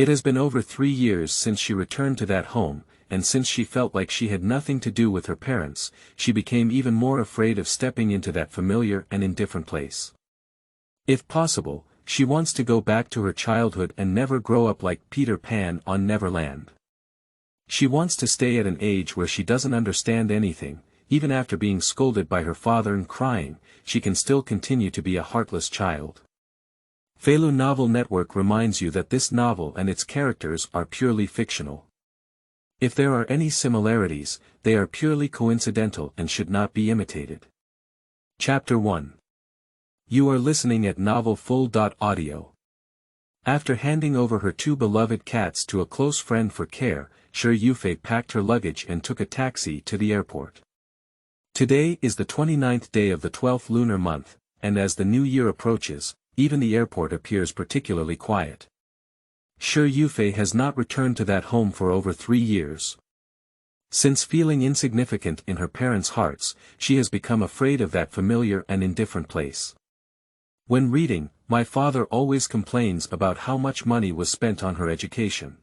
It has been over 3 years since she returned to that home, and since she felt like she had nothing to do with her parents, she became even more afraid of stepping into that familiar and indifferent place. If possible, she wants to go back to her childhood and never grow up like Peter Pan on Neverland. She wants to stay at an age where she doesn't understand anything. Even after being scolded by her father and crying, she can still continue to be a heartless child. Feilu Novel Network reminds you that this novel and its characters are purely fictional. If there are any similarities, they are purely coincidental and should not be imitated. Chapter 1. You are listening at novelfull.audio. After handing over her 2 beloved cats to a close friend for care, Yuanlai packed her luggage and took a taxi to the airport. Today is the 29th day of the 12th lunar month, and as the new year approaches, even the airport appears particularly quiet. Yuanlai has not returned to that home for over 3 years. Since feeling insignificant in her parents' hearts, she has become afraid of that familiar and indifferent place. When reading, my father always complains about how much money was spent on her education.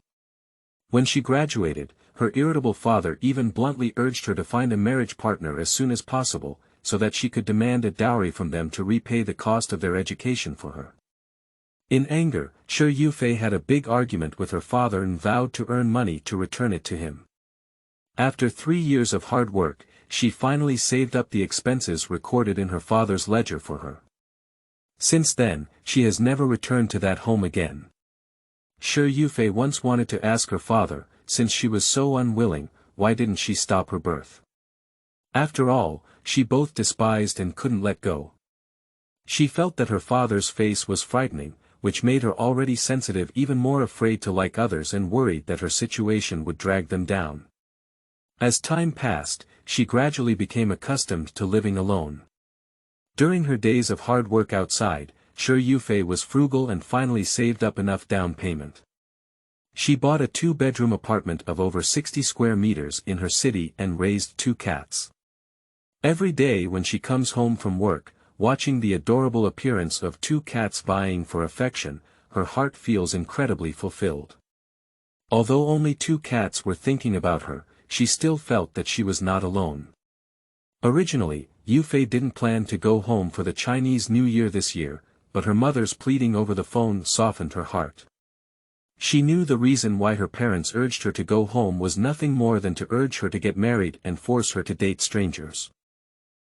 When she graduated, her irritable father even bluntly urged her to find a marriage partner as soon as possible, so that she could demand a dowry from them to repay the cost of their education for her. In anger, Yuanlai had a big argument with her father and vowed to earn money to return it to him. After 3 years of hard work, she finally saved up the expenses recorded in her father's ledger for her. Since then, she has never returned to that home again. Yuanlai once wanted to ask her father, since she was so unwilling, why didn't she stop her birth? After all, she both despised and couldn't let go. She felt that her father's face was frightening, which made her already sensitive even more afraid to like others and worried that her situation would drag them down. As time passed, she gradually became accustomed to living alone. During her days of hard work outside, Yuanlai was frugal and finally saved up enough down payment. She bought a 2-bedroom apartment of over 60 square meters in her city and raised 2 cats. Every day when she comes home from work, watching the adorable appearance of 2 cats vying for affection, her heart feels incredibly fulfilled. Although only 2 cats were thinking about her, she still felt that she was not alone. Originally, Yuanlai didn't plan to go home for the Chinese New Year this year, but her mother's pleading over the phone softened her heart. She knew the reason why her parents urged her to go home was nothing more than to urge her to get married and force her to date strangers.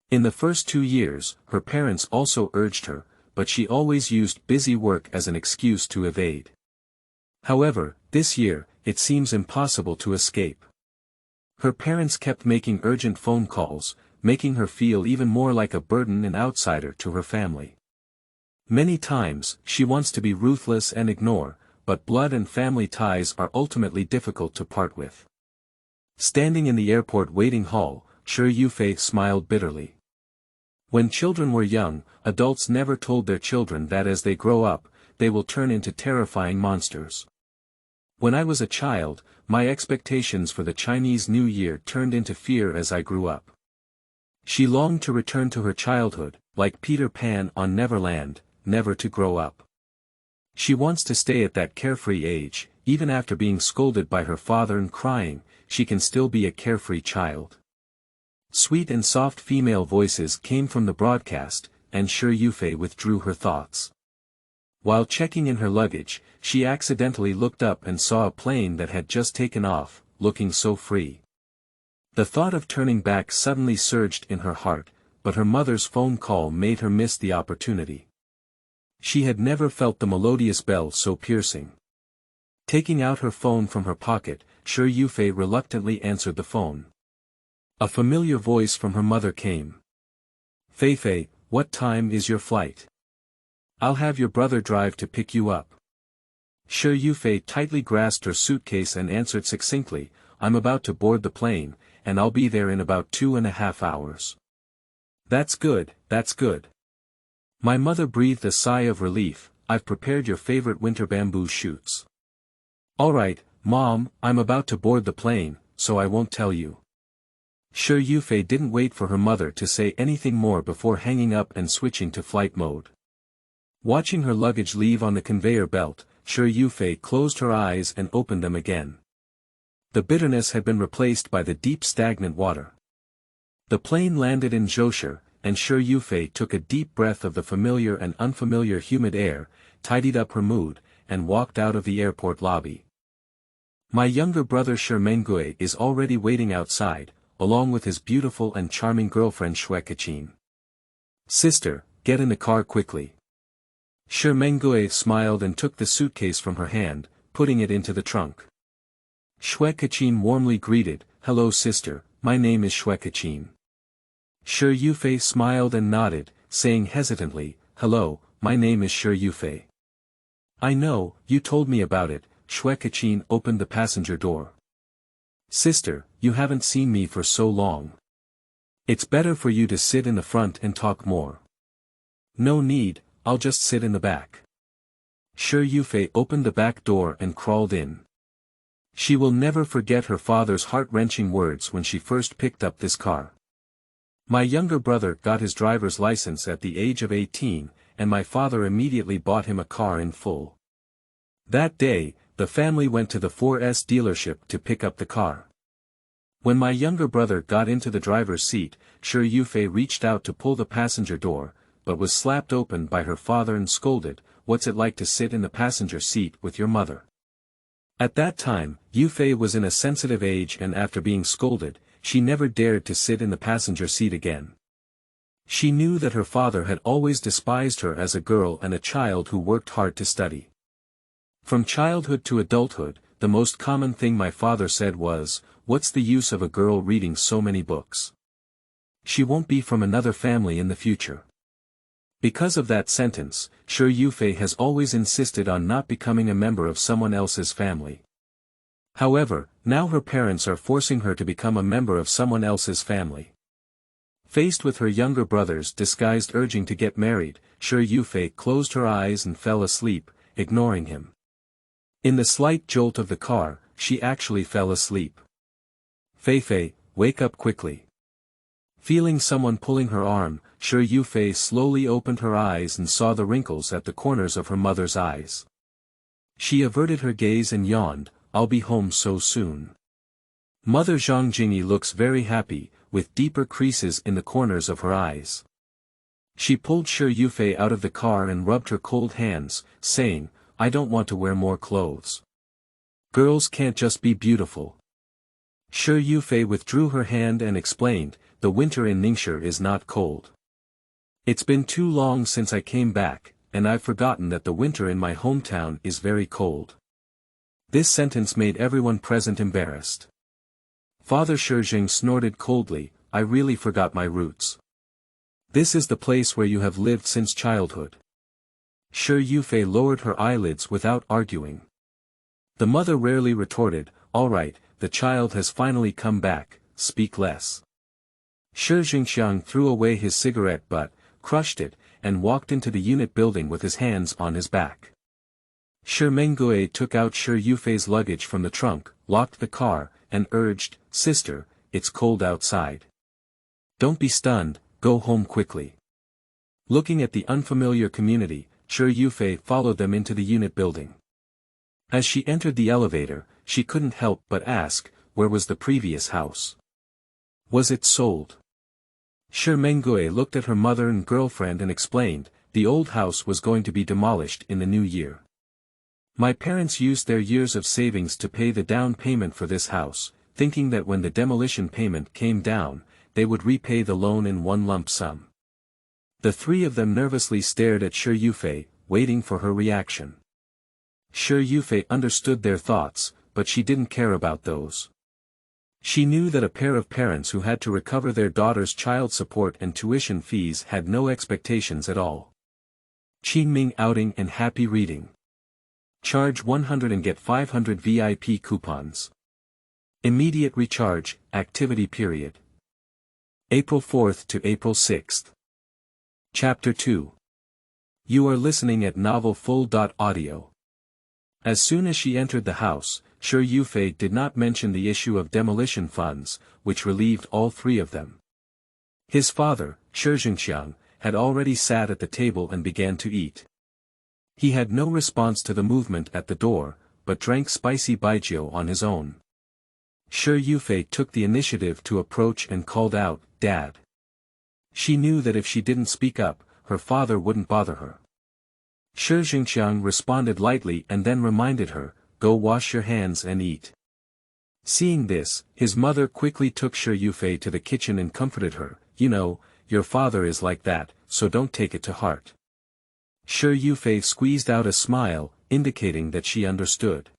In the first 2 years, her parents also urged her, but she always used busy work as an excuse to evade. However, this year, it seems impossible to escape. Her parents kept making urgent phone calls, making her feel even more like a burden and outsider to her family. Many times, she wants to be ruthless and ignore, but blood and family ties are ultimately difficult to part with. Standing in the airport waiting hall, Yuanlai smiled bitterly. When children were young, adults never told their children that as they grow up, they will turn into terrifying monsters. When I was a child, my expectations for the Chinese New Year turned into fear as I grew up. She longed to return to her childhood, like Peter Pan on Neverland, never to grow up. She wants to stay at that carefree age, even after being scolded by her father and crying, she can still be a carefree child. Sweet and soft female voices came from the broadcast, and Yuanlai withdrew her thoughts. While checking in her luggage, she accidentally looked up and saw a plane that had just taken off, looking so free. The thought of turning back suddenly surged in her heart, but her mother's phone call made her miss the opportunity. She had never felt the melodious bell so piercing. Taking out her phone from her pocket, Yuanlai reluctantly answered the phone. A familiar voice from her mother came. "Fei, what time is your flight? I'll have your brother drive to pick you up." Yuanlai tightly grasped her suitcase and answered succinctly, "I'm about to board the plane, and I'll be there in about 2.5 hours. That's good, that's good." My mother breathed a sigh of relief. "I've prepared your favorite winter bamboo shoots." "Alright, Mom, I'm about to board the plane, so I won't tell you." Yuanlai didn't wait for her mother to say anything more before hanging up and switching to flight mode. Watching her luggage leave on the conveyor belt, Shi Yufei closed her eyes and opened them again. The bitterness had been replaced by the deep stagnant water. The plane landed in Zhousha, and Shi Yufei took a deep breath of the familiar and unfamiliar humid air, tidied up her mood, and walked out of the airport lobby. My younger brother Shi Menggui is already waiting outside, along with his beautiful and charming girlfriend Shui Kachin. Sister, get in the car quickly. Shi Menggui smiled and took the suitcase from her hand, putting it into the trunk. Shui Kachin warmly greeted, hello sister, my name is Shui Kachin. Shi Yufei smiled and nodded, saying hesitantly, hello, my name is Shi Yufei. I know, you told me about it. Shui Kachin opened the passenger door. Sister, you haven't seen me for so long. It's better for you to sit in the front and talk more. No need, I'll just sit in the back. Shi Yufei opened the back door and crawled in. She will never forget her father's heart-wrenching words when she first picked up this car. My younger brother got his driver's license at the age of 18, and my father immediately bought him a car in full. That day, the family went to the 4S dealership to pick up the car. When my younger brother got into the driver's seat, Shi Yufei reached out to pull the passenger door, but was slapped open by her father and scolded, what's it like to sit in the passenger seat with your mother? At that time, Yufei was in a sensitive age and after being scolded, she never dared to sit in the passenger seat again. She knew that her father had always despised her as a girl and a child who worked hard to study. From childhood to adulthood, the most common thing my father said was, what's the use of a girl reading so many books? She won't be from another family in the future. Because of that sentence, Shi Yufei has always insisted on not becoming a member of someone else's family. However, now her parents are forcing her to become a member of someone else's family. Faced with her younger brother's disguised urging to get married, Shi Yufei closed her eyes and fell asleep, ignoring him. In the slight jolt of the car, she actually fell asleep. Fei, wake up quickly. Feeling someone pulling her arm, Shi Yufei slowly opened her eyes and saw the wrinkles at the corners of her mother's eyes. She averted her gaze and yawned, I'll be home so soon. Mother Zhang Jingyi looks very happy, with deeper creases in the corners of her eyes. She pulled Shi Yufei out of the car and rubbed her cold hands, saying, I don't want to wear more clothes. Girls can't just be beautiful. Shi Yufei withdrew her hand and explained, the winter in Ningxia is not cold. It's been too long since I came back, and I've forgotten that the winter in my hometown is very cold. This sentence made everyone present embarrassed. Father Shijing snorted coldly, I really forgot my roots. This is the place where you have lived since childhood. Shi Yufei lowered her eyelids without arguing. The mother rarely retorted, all right, the child has finally come back, speak less. Shi Jingxiang threw away his cigarette butt, crushed it, and walked into the unit building with his hands on his back. Shi Menggui took out Shi Yufei's luggage from the trunk, locked the car, and urged, sister, it's cold outside. Don't be stunned, go home quickly. Looking at the unfamiliar community, Shi Yufei followed them into the unit building. As she entered the elevator, she couldn't help but ask, where was the previous house? Was it sold? Shi Menggui looked at her mother and girlfriend and explained, the old house was going to be demolished in the new year. My parents used their years of savings to pay the down payment for this house, thinking that when the demolition payment came down, they would repay the loan in one lump sum. The three of them nervously stared at Shi Yufei, waiting for her reaction. Shi Yufei understood their thoughts, but she didn't care about those. She knew that a pair of parents who had to recover their daughter's child support and tuition fees had no expectations at all. Qingming outing and happy reading. Charge 100 and get 500 VIP coupons. Immediate recharge, activity period. April 4th to April 6th. Chapter 2. You are listening at novelfull.audio. As soon as she entered the house, Shi Yufei did not mention the issue of demolition funds, which relieved all three of them. His father, Shi Jingxiang, had already sat at the table and began to eat. He had no response to the movement at the door, but drank spicy baijiu on his own. Shi Yufei took the initiative to approach and called out, "Dad." She knew that if she didn't speak up, her father wouldn't bother her. Shi Jingqiang responded lightly and then reminded her, "Go wash your hands and eat." Seeing this, his mother quickly took Shi Yufei to the kitchen and comforted her, "You know, your father is like that, so don't take it to heart." Shi Yufei squeezed out a smile, indicating that she understood.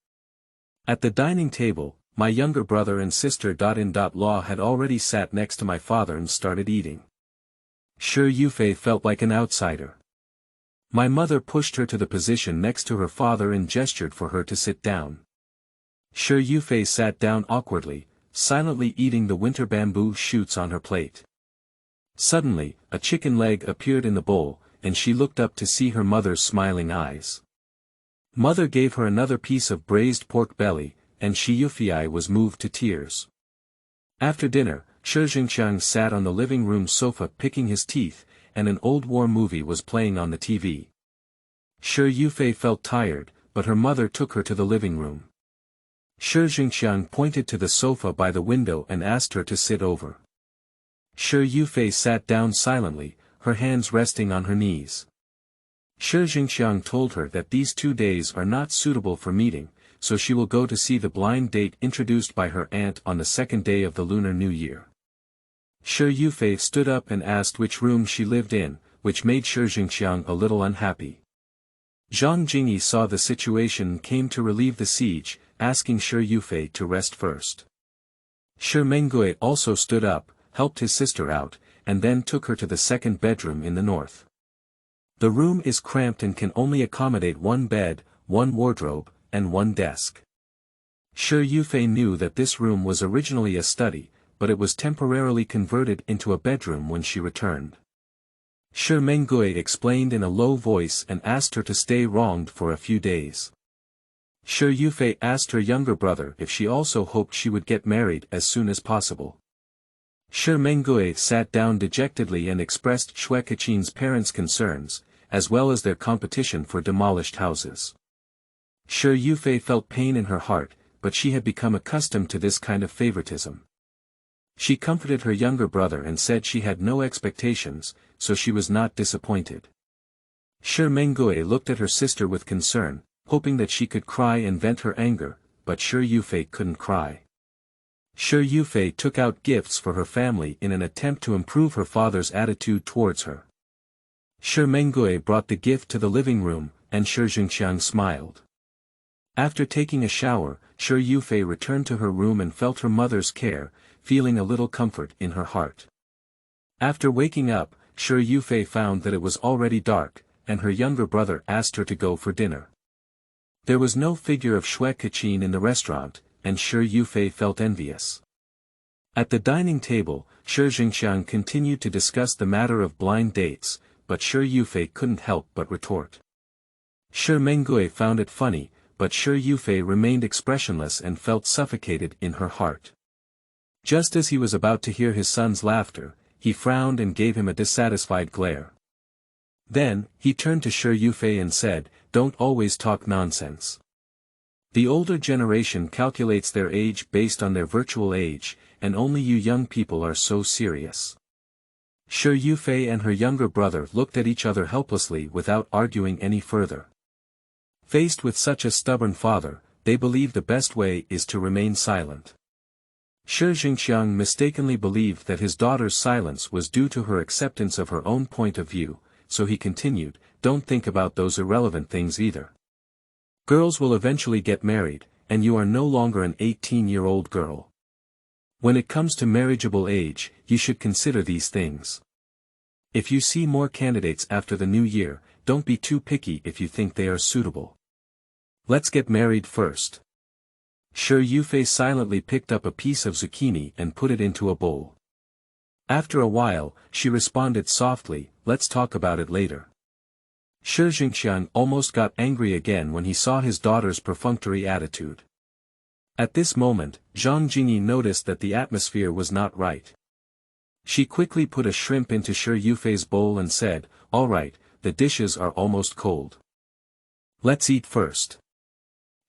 At the dining table, my younger brother and sister-in-law had already sat next to my father and started eating. Shi Yufei felt like an outsider. My mother pushed her to the position next to her father and gestured for her to sit down. Shi Yufei sat down awkwardly, silently eating the winter bamboo shoots on her plate. Suddenly, a chicken leg appeared in the bowl, and she looked up to see her mother's smiling eyes. Mother gave her another piece of braised pork belly, and Shi Yufei was moved to tears. After dinner, Shi Jingqiang sat on the living room sofa picking his teeth, and an old war movie was playing on the TV. Shi Yufei felt tired, but her mother took her to the living room. Shi Jingqiang pointed to the sofa by the window and asked her to sit over. Shi Yufei sat down silently, her hands resting on her knees. Shi Jingqiang told her that these 2 days are not suitable for meeting, so she will go to see the blind date introduced by her aunt on the 2nd day of the Lunar New Year. Shi Yufei stood up and asked which room she lived in, which made Shi Jingqiang a little unhappy. Zhang Jingyi saw the situation and came to relieve the siege, asking Shi Yufei to rest first. Shi Menggui also stood up, helped his sister out, and then took her to the 2nd bedroom in the north. The room is cramped and can only accommodate 1 bed, 1 wardrobe, and 1 desk. Shi Yufei knew that this room was originally a study, but it was temporarily converted into a bedroom when she returned. Shi Menggui explained in a low voice and asked her to stay wronged for a few days. Shi Yufei asked her younger brother if she also hoped she would get married as soon as possible. Shi Menggui sat down dejectedly and expressed Xue Kaqin's parents' concerns, as well as their competition for demolished houses. Shi Yufei felt pain in her heart, but she had become accustomed to this kind of favoritism. She comforted her younger brother and said she had no expectations, so she was not disappointed. Shi Menggui looked at her sister with concern, hoping that she could cry and vent her anger, but Shi Yufei couldn't cry. Shi Yufei took out gifts for her family in an attempt to improve her father's attitude towards her. Shi Menggui brought the gift to the living room, and Shi Jingqiang smiled. After taking a shower, Shi Yufei returned to her room and felt her mother's care, feeling a little comfort in her heart. After waking up, Shi Yufei found that it was already dark, and her younger brother asked her to go for dinner. There was no figure of Xue Kaqin in the restaurant, and Shi Yufei felt envious. At the dining table, Shi Jingqiang continued to discuss the matter of blind dates, but Shi Yufei couldn't help but retort. Shi Menggui found it funny, but Shi Yufei remained expressionless and felt suffocated in her heart. Just as he was about to hear his son's laughter, he frowned and gave him a dissatisfied glare. Then, he turned to Shi Yufei and said, "Don't always talk nonsense. The older generation calculates their age based on their virtual age, and only you young people are so serious." Shi Yufei and her younger brother looked at each other helplessly without arguing any further. Faced with such a stubborn father, they believe the best way is to remain silent. Shi Jingqiang mistakenly believed that his daughter's silence was due to her acceptance of her own point of view, so he continued, "Don't think about those irrelevant things either. Girls will eventually get married, and you are no longer an 18-year-old girl. When it comes to marriageable age, you should consider these things. If you see more candidates after the new year, don't be too picky if you think they are suitable. Let's get married first." Shi Yufei silently picked up a piece of zucchini and put it into a bowl. After a while, she responded softly, "Let's talk about it later." Shi Jingqiang almost got angry again when he saw his daughter's perfunctory attitude. At this moment, Zhang Jingyi noticed that the atmosphere was not right. She quickly put a shrimp into Shi Yufei's bowl and said, "All right, the dishes are almost cold. Let's eat first.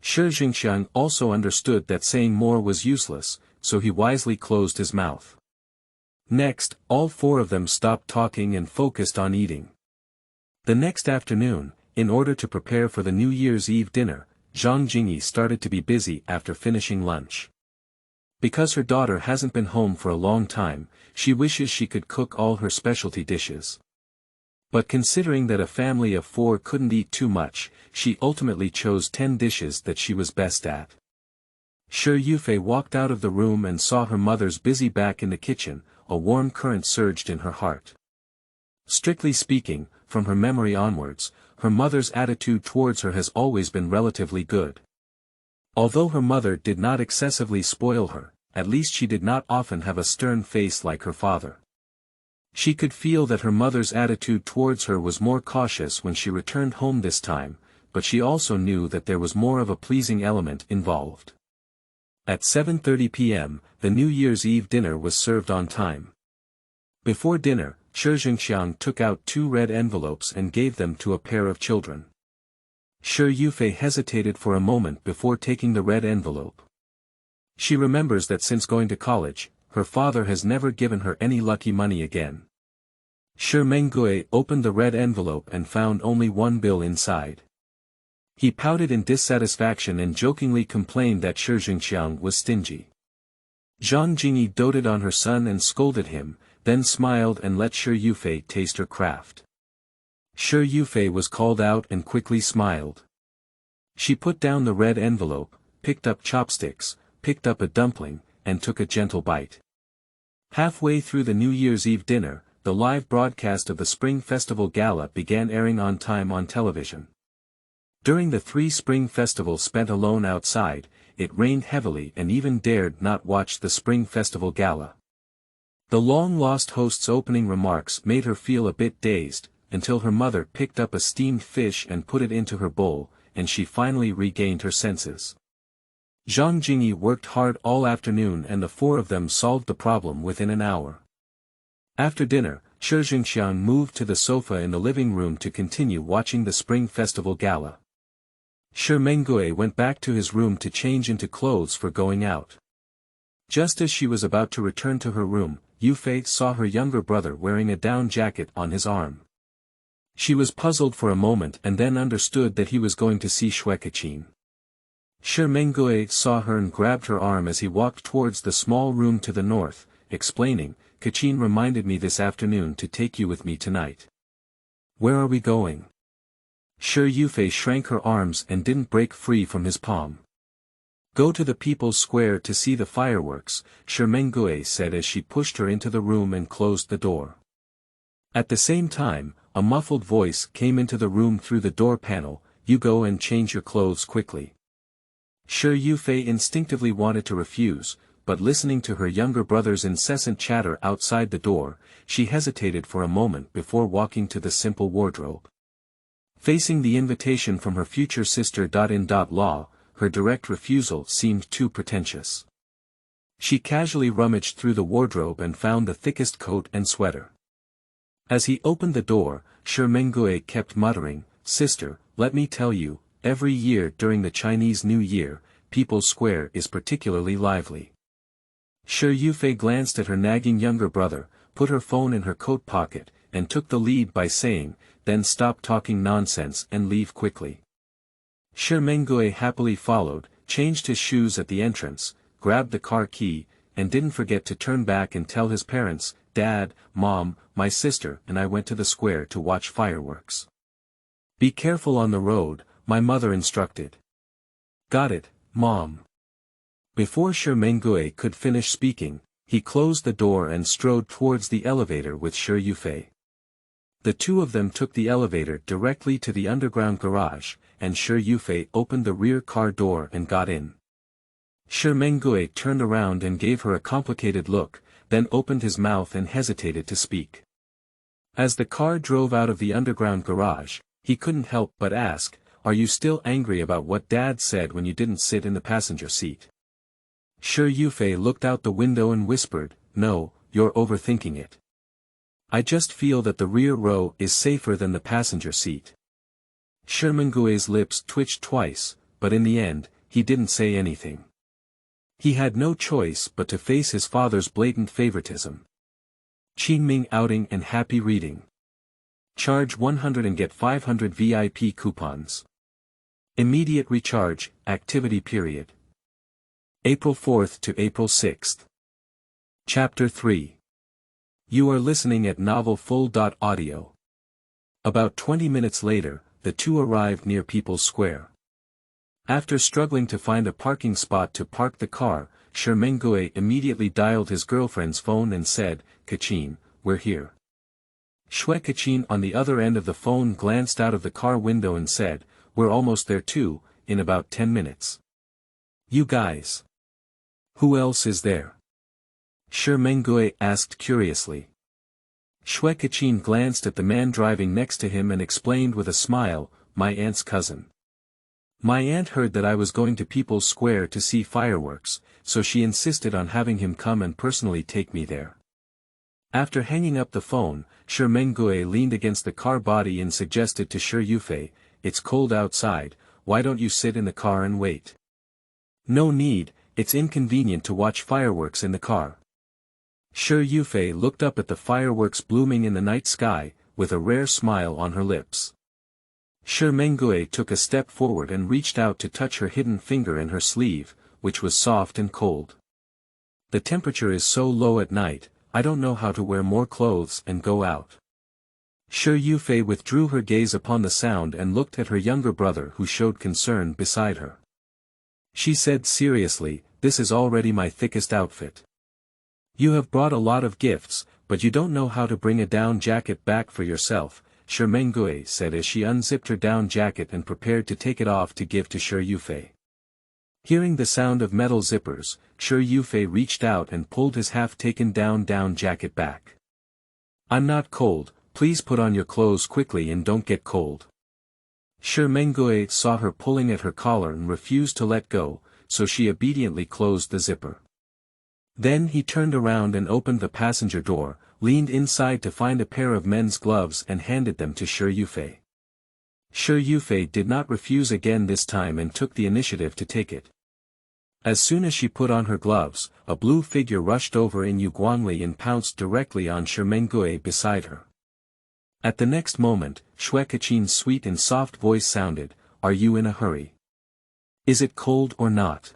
Shi Jingxiang also understood that saying more was useless, so he wisely closed his mouth. Next, all four of them stopped talking and focused on eating. The next afternoon, in order to prepare for the New Year's Eve dinner, Zhang Jingyi started to be busy after finishing lunch. Because her daughter hasn't been home for a long time, she wishes she could cook all her specialty dishes. But considering that a family of 4 couldn't eat too much, she ultimately chose 10 dishes that she was best at. Shi Yufei walked out of the room and saw her mother's busy back in the kitchen. A warm current surged in her heart. Strictly speaking, from her memory onwards, her mother's attitude towards her has always been relatively good. Although her mother did not excessively spoil her, at least she did not often have a stern face like her father. She could feel that her mother's attitude towards her was more cautious when she returned home this time, but she also knew that there was more of a pleasing element involved. At 7:30 p.m., the New Year's Eve dinner was served on time. Before dinner, Shi Jingxiang took out 2 red envelopes and gave them to a pair of children. Shi Yufei hesitated for a moment before taking the red envelope. She remembers that since going to college, her father has never given her any lucky money again. Shi Menggui opened the red envelope and found only 1 bill inside. He pouted in dissatisfaction and jokingly complained that Shi Jingxiang was stingy. Zhang Jingyi doted on her son and scolded him, then smiled and let Shi Yufei taste her craft. Shi Yufei was called out and quickly smiled. She put down the red envelope, picked up chopsticks, picked up a dumpling, and took a gentle bite. Halfway through the New Year's Eve dinner, the live broadcast of the Spring Festival Gala began airing on time on television. During the 3 Spring Festivals spent alone outside, it rained heavily and even dared not watch the Spring Festival Gala. The long-lost host's opening remarks made her feel a bit dazed, until her mother picked up a steamed fish and put it into her bowl, and she finally regained her senses. Zhang Jingyi worked hard all afternoon and the 4 of them solved the problem within an hour. After dinner, Shi Jingxiang moved to the sofa in the living room to continue watching the Spring Festival Gala. Shi Menggui went back to his room to change into clothes for going out. Just as she was about to return to her room, Yufei saw her younger brother wearing a down jacket on his arm. She was puzzled for a moment and then understood that he was going to see Kachin. Shi Menggui saw her and grabbed her arm as he walked towards the small room to the north, explaining, "Kachin reminded me this afternoon to take you with me tonight." "Where are we going?" Shi Yufei shrank her arms and didn't break free from his palm. "Go to the People's Square to see the fireworks," Shi Menggui said as she pushed her into the room and closed the door. At the same time, a muffled voice came into the room through the door panel, "You go and change your clothes quickly." Shi Yufei instinctively wanted to refuse, but listening to her younger brother's incessant chatter outside the door, she hesitated for a moment before walking to the simple wardrobe. Facing the invitation from her future sister-in-law, her direct refusal seemed too pretentious. She casually rummaged through the wardrobe and found the thickest coat and sweater. As he opened the door, Shi Menggui kept muttering, "Sister, let me tell you, every year during the Chinese New Year, People's Square is particularly lively." Shi Yufei glanced at her nagging younger brother, put her phone in her coat pocket, and took the lead by saying, "Then stop talking nonsense and leave quickly." Shi Menggui happily followed, changed his shoes at the entrance, grabbed the car key, and didn't forget to turn back and tell his parents, "Dad, Mom, my sister and I went to the square to watch fireworks." "Be careful on the road," my mother instructed. "Got it, Mom." Before Shi Menggui could finish speaking, he closed the door and strode towards the elevator with Shi Yufei. The 2 of them took the elevator directly to the underground garage, and Shi Yufei opened the rear car door and got in. Shi Menggui turned around and gave her a complicated look, then opened his mouth and hesitated to speak. As the car drove out of the underground garage, he couldn't help but ask, "Are you still angry about what Dad said when you didn't sit in the passenger seat?" Shi Yufei looked out the window and whispered, "No, you're overthinking it. I just feel that the rear row is safer than the passenger seat." Shi Mengui's lips twitched twice, but in the end, he didn't say anything. He had no choice but to face his father's blatant favoritism. Qingming outing and happy reading. Charge 100 and get 500 VIP coupons. Immediate recharge, activity period. April 4th to April 6th. Chapter 3. You are listening at novelfull.audio. About 20 minutes later, the two arrived near People's Square. After struggling to find a parking spot to park the car, Shi Mengui immediately dialed his girlfriend's phone and said, "Kachin, we're here." Shui Kachin on the other end of the phone glanced out of the car window and said, "We're almost there too, in about 10 minutes. You guys. Who else is there?" Shi Mengui asked curiously. Shui Kachin glanced at the man driving next to him and explained with a smile, "My aunt's cousin. My aunt heard that I was going to People's Square to see fireworks, so she insisted on having him come and personally take me there." After hanging up the phone, Shi Mengui leaned against the car body and suggested to Shi Yufei, "It's cold outside, why don't you sit in the car and wait?" "No need, it's inconvenient to watch fireworks in the car." Shi Yufei looked up at the fireworks blooming in the night sky, with a rare smile on her lips. Shi Mengui took a step forward and reached out to touch her hidden finger in her sleeve, which was soft and cold. "The temperature is so low at night, I don't know how to wear more clothes and go out." Shi Yufei withdrew her gaze upon the sound and looked at her younger brother who showed concern beside her. She said seriously, "This is already my thickest outfit. You have brought a lot of gifts, but you don't know how to bring a down jacket back for yourself," Shi Mengui said as she unzipped her down jacket and prepared to take it off to give to Shi Yufei. Hearing the sound of metal zippers, Shi Yufei reached out and pulled his half-taken down jacket back. "I'm not cold, please put on your clothes quickly and don't get cold." Shi Mengui saw her pulling at her collar and refused to let go, so she obediently closed the zipper. Then he turned around and opened the passenger door, leaned inside to find a pair of men's gloves and handed them to Shi Yufei. Shi Yufei did not refuse again this time and took the initiative to take it. As soon as she put on her gloves, a blue figure rushed over in Yuanlai and pounced directly on Shi Mengui beside her. At the next moment, Shui Kachin's sweet and soft voice sounded, "Are you in a hurry? Is it cold or not?"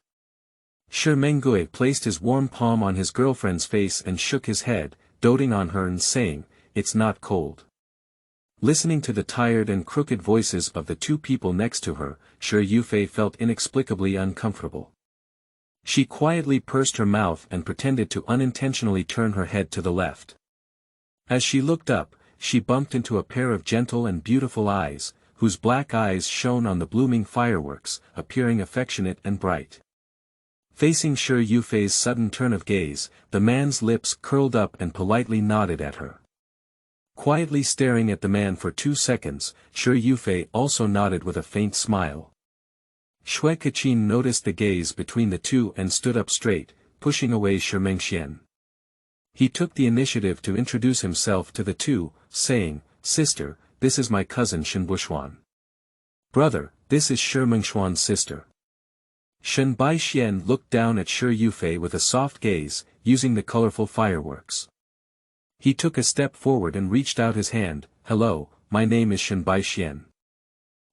Shi Mengui placed his warm palm on his girlfriend's face and shook his head, doting on her and saying, "It's not cold." Listening to the tired and crooked voices of the two people next to her, Shi Yufei felt inexplicably uncomfortable. She quietly pursed her mouth and pretended to unintentionally turn her head to the left. As she looked up, she bumped into a pair of gentle and beautiful eyes, whose black eyes shone on the blooming fireworks, appearing affectionate and bright. Facing Shi Yufei's sudden turn of gaze, the man's lips curled up and politely nodded at her. Quietly staring at the man for 2 seconds, Shi Yufei also nodded with a faint smile. Shui Kachin noticed the gaze between the two and stood up straight, pushing away Shi Mengxian. He took the initiative to introduce himself to the two, saying, "Sister, this is my cousin Shen Buishuan. Brother, this is Shi Mengshuan's sister." Shen Baixian looked down at Shi Yufei with a soft gaze, using the colorful fireworks. He took a step forward and reached out his hand, "Hello, my name is Shen Baixian."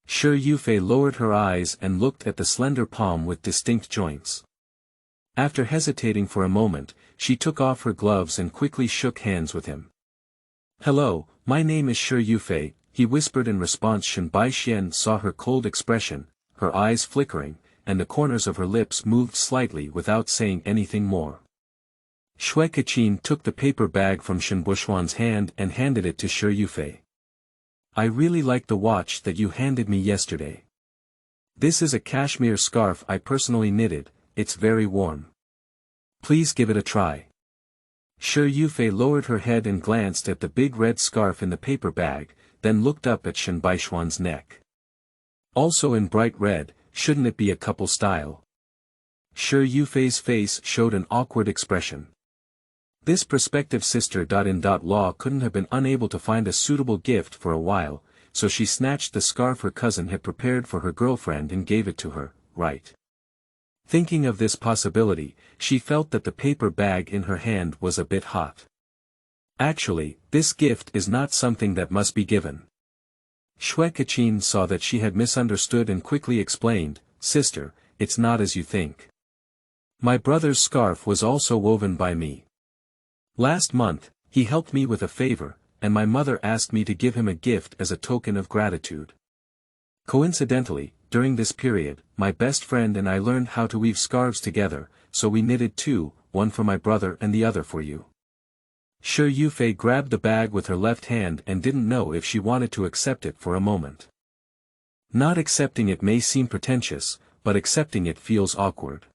Shi Yufei lowered her eyes and looked at the slender palm with distinct joints. After hesitating for a moment, she took off her gloves and quickly shook hands with him. "Hello, my name is Shi Yufei," he whispered in response. Shen Baixian saw her cold expression, her eyes flickering, and the corners of her lips moved slightly without saying anything more. Shui Kachin took the paper bag from Shen Buishuan's hand and handed it to Shi Yufei. "I really like the watch that you handed me yesterday. This is a cashmere scarf I personally knitted, it's very warm. Please give it a try." Shi Yufei lowered her head and glanced at the big red scarf in the paper bag, then looked up at Shen Baishuan's neck. "Also in bright red, shouldn't it be a couple style?" Shi Yufei's face showed an awkward expression. This prospective sister-in-law couldn't have been unable to find a suitable gift for a while, so she snatched the scarf her cousin had prepared for her girlfriend and gave it to her, right? Thinking of this possibility, she felt that the paper bag in her hand was a bit hot. Actually, this gift is not something that must be given. Shui Kachin saw that she had misunderstood and quickly explained, "Sister, it's not as you think. My brother's scarf was also woven by me. Last month, he helped me with a favor, and my mother asked me to give him a gift as a token of gratitude. Coincidentally, during this period, my best friend and I learned how to weave scarves together, so we knitted two, one for my brother and the other for you." Shi Yufei grabbed the bag with her left hand and didn't know if she wanted to accept it for a moment. Not accepting it may seem pretentious, but accepting it feels awkward.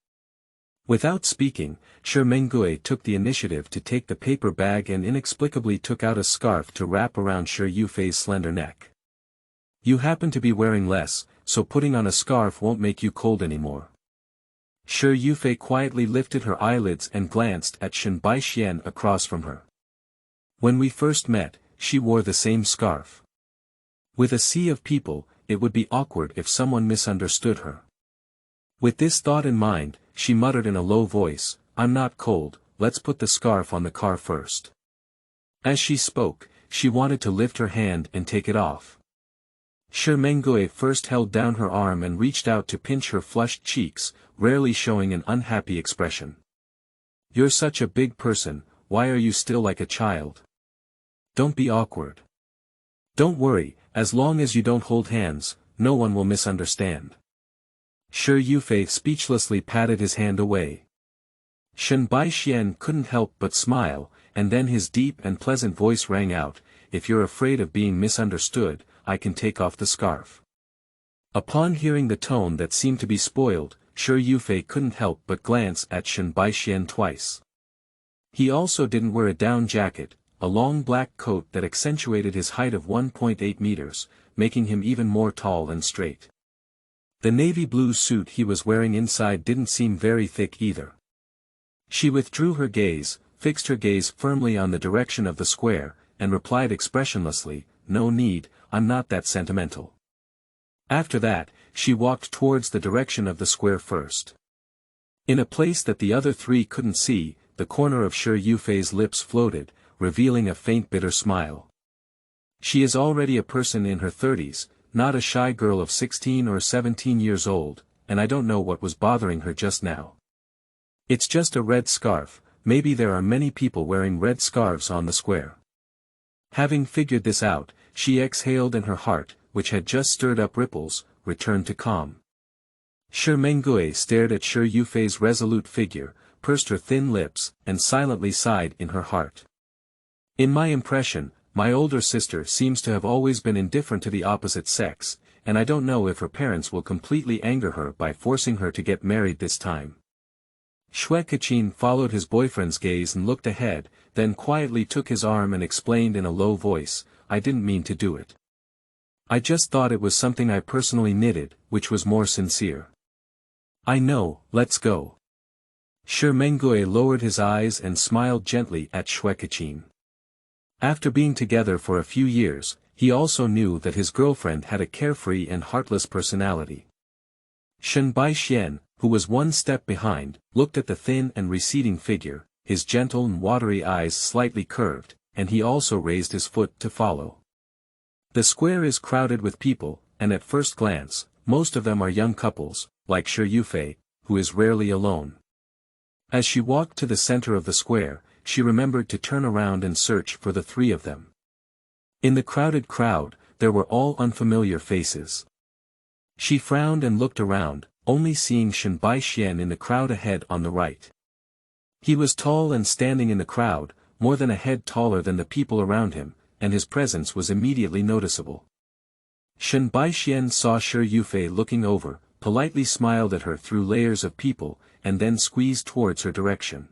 Without speaking, Shi Menggui took the initiative to take the paper bag and inexplicably took out a scarf to wrap around Shi Yufei's slender neck. "You happen to be wearing less, so putting on a scarf won't make you cold anymore." Shi Yufei quietly lifted her eyelids and glanced at Shen Baixian across from her. "When we first met, she wore the same scarf. With a sea of people, it would be awkward if someone misunderstood her." With this thought in mind, she muttered in a low voice, "I'm not cold, let's put the scarf on the car first." As she spoke, she wanted to lift her hand and take it off. Shi Menggui first held down her arm and reached out to pinch her flushed cheeks, rarely showing an unhappy expression. "You're such a big person, why are you still like a child? Don't be awkward. Don't worry, as long as you don't hold hands, no one will misunderstand." Shi Yufei speechlessly patted his hand away. Shen Baixian couldn't help but smile, and then his deep and pleasant voice rang out, "If you're afraid of being misunderstood, I can take off the scarf." Upon hearing the tone that seemed to be spoiled, Shi Yufei couldn't help but glance at Shen Baixian twice. He also didn't wear a down jacket, a long black coat that accentuated his height of 1.8 meters, making him even more tall and straight. The navy blue suit he was wearing inside didn't seem very thick either. She withdrew her gaze, fixed her gaze firmly on the direction of the square, and replied expressionlessly, "No need, I'm not that sentimental." After that, she walked towards the direction of the square first. In a place that the other three couldn't see, the corner of Shi Yufei's lips floated, revealing a faint bitter smile. She is already a person in her 30s, not a shy girl of 16 or 17 years old, and I don't know what was bothering her just now. It's just a red scarf, maybe there are many people wearing red scarves on the square. Having figured this out, she exhaled and her heart, which had just stirred up ripples, returned to calm. Shi Menggui stared at Shi Yufei's resolute figure, pursed her thin lips, and silently sighed in her heart. "In my impression, my older sister seems to have always been indifferent to the opposite sex, and I don't know if her parents will completely anger her by forcing her to get married this time." Shui Kachin followed his boyfriend's gaze and looked ahead, then quietly took his arm and explained in a low voice, "I didn't mean to do it. I just thought it was something I personally knitted, which was more sincere." "I know, let's go." Shi Menggui lowered his eyes and smiled gently at Shui Kachin. After being together for a few years, he also knew that his girlfriend had a carefree and heartless personality. Shen Baixian, who was one step behind, looked at the thin and receding figure, his gentle and watery eyes slightly curved, and he also raised his foot to follow. The square is crowded with people, and at first glance, most of them are young couples, like Shi Yufei, who is rarely alone. As she walked to the center of the square, she remembered to turn around and search for the three of them. In the crowded crowd, there were all unfamiliar faces. She frowned and looked around, only seeing Shen Baixian in the crowd ahead on the right. He was tall and standing in the crowd, more than a head taller than the people around him, and his presence was immediately noticeable. Shen Baixian saw Shi Yufei looking over, politely smiled at her through layers of people, and then squeezed towards her direction.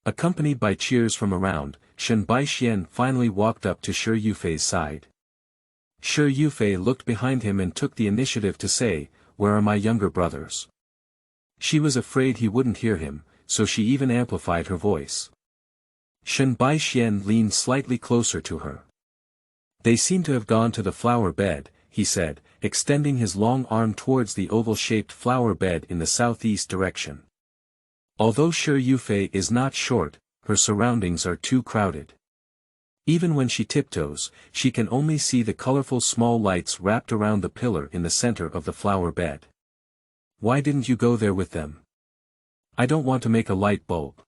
Accompanied by cheers from around, Shen Baixian finally walked up to Shi Yufei's side. Shi Yufei looked behind him and took the initiative to say, "Where are my younger brothers?" She was afraid he wouldn't hear him, so she even amplified her voice. Shen Baixian leaned slightly closer to her. They seem to have gone to the flower bed, he said, extending his long arm towards the oval-shaped flower bed in the southeast direction. Although Shi Yufei is not short, her surroundings are too crowded. Even when she tiptoes, she can only see the colorful small lights wrapped around the pillar in the center of the flower bed. Why didn't you go there with them? I don't want to make a light bulb.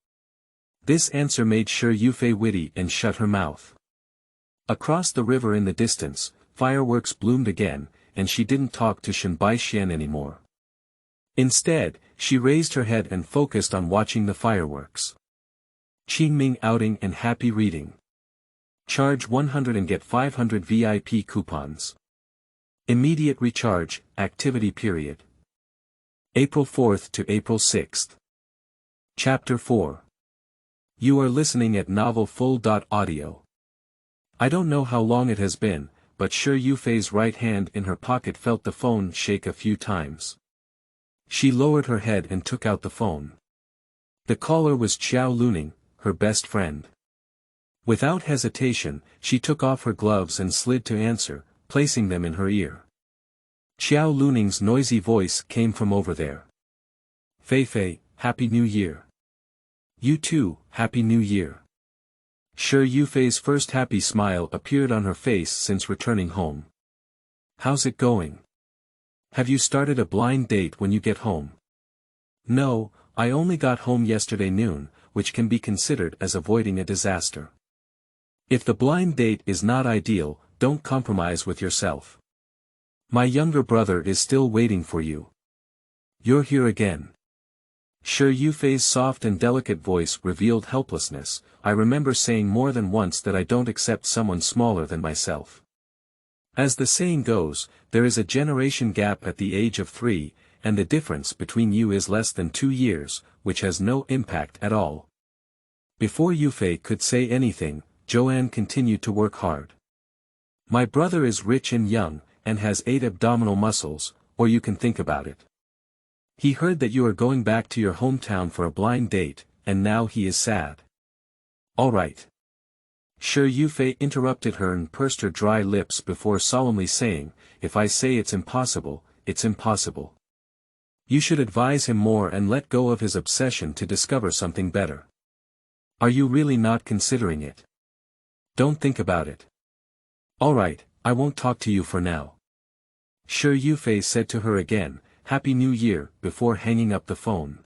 This answer made Shi Yufei witty and shut her mouth. Across the river in the distance, fireworks bloomed again, and she didn't talk to Shen Baixian anymore. Instead, she raised her head and focused on watching the fireworks. Qingming outing and happy reading. Charge 100 and get 500 VIP coupons. Immediate recharge, activity period. April 4th to April 6th. Chapter 4. You are listening at novelfull.audio. I don't know how long it has been, but Shi Yufei's right hand in her pocket felt the phone shake a few times. She lowered her head and took out the phone. The caller was Qiao Luning, her best friend. Without hesitation, she took off her gloves and slid to answer, placing them in her ear. Qiao Luning's noisy voice came from over there. Fei, Happy New Year. You too, Happy New Year. Shi Yufei's first happy smile appeared on her face since returning home. How's it going? Have you started a blind date when you get home? No, I only got home yesterday noon, which can be considered as avoiding a disaster. If the blind date is not ideal, don't compromise with yourself. My younger brother is still waiting for you. You're here again. Shi Yufei's soft and delicate voice revealed helplessness. I remember saying more than once that I don't accept someone smaller than myself. As the saying goes, there is a generation gap at the age of 3, and the difference between you is less than 2 years, which has no impact at all. Before Yufei could say anything, Joanne continued to work hard. My brother is rich and young, and has 8 abdominal muscles, or you can think about it. He heard that you are going back to your hometown for a blind date, and now he is sad. All right. Shi Yufei interrupted her and pursed her dry lips before solemnly saying, if I say it's impossible, it's impossible. You should advise him more and let go of his obsession to discover something better. Are you really not considering it? Don't think about it. All right, I won't talk to you for now. Shi Yufei said to her again, Happy New Year, before hanging up the phone.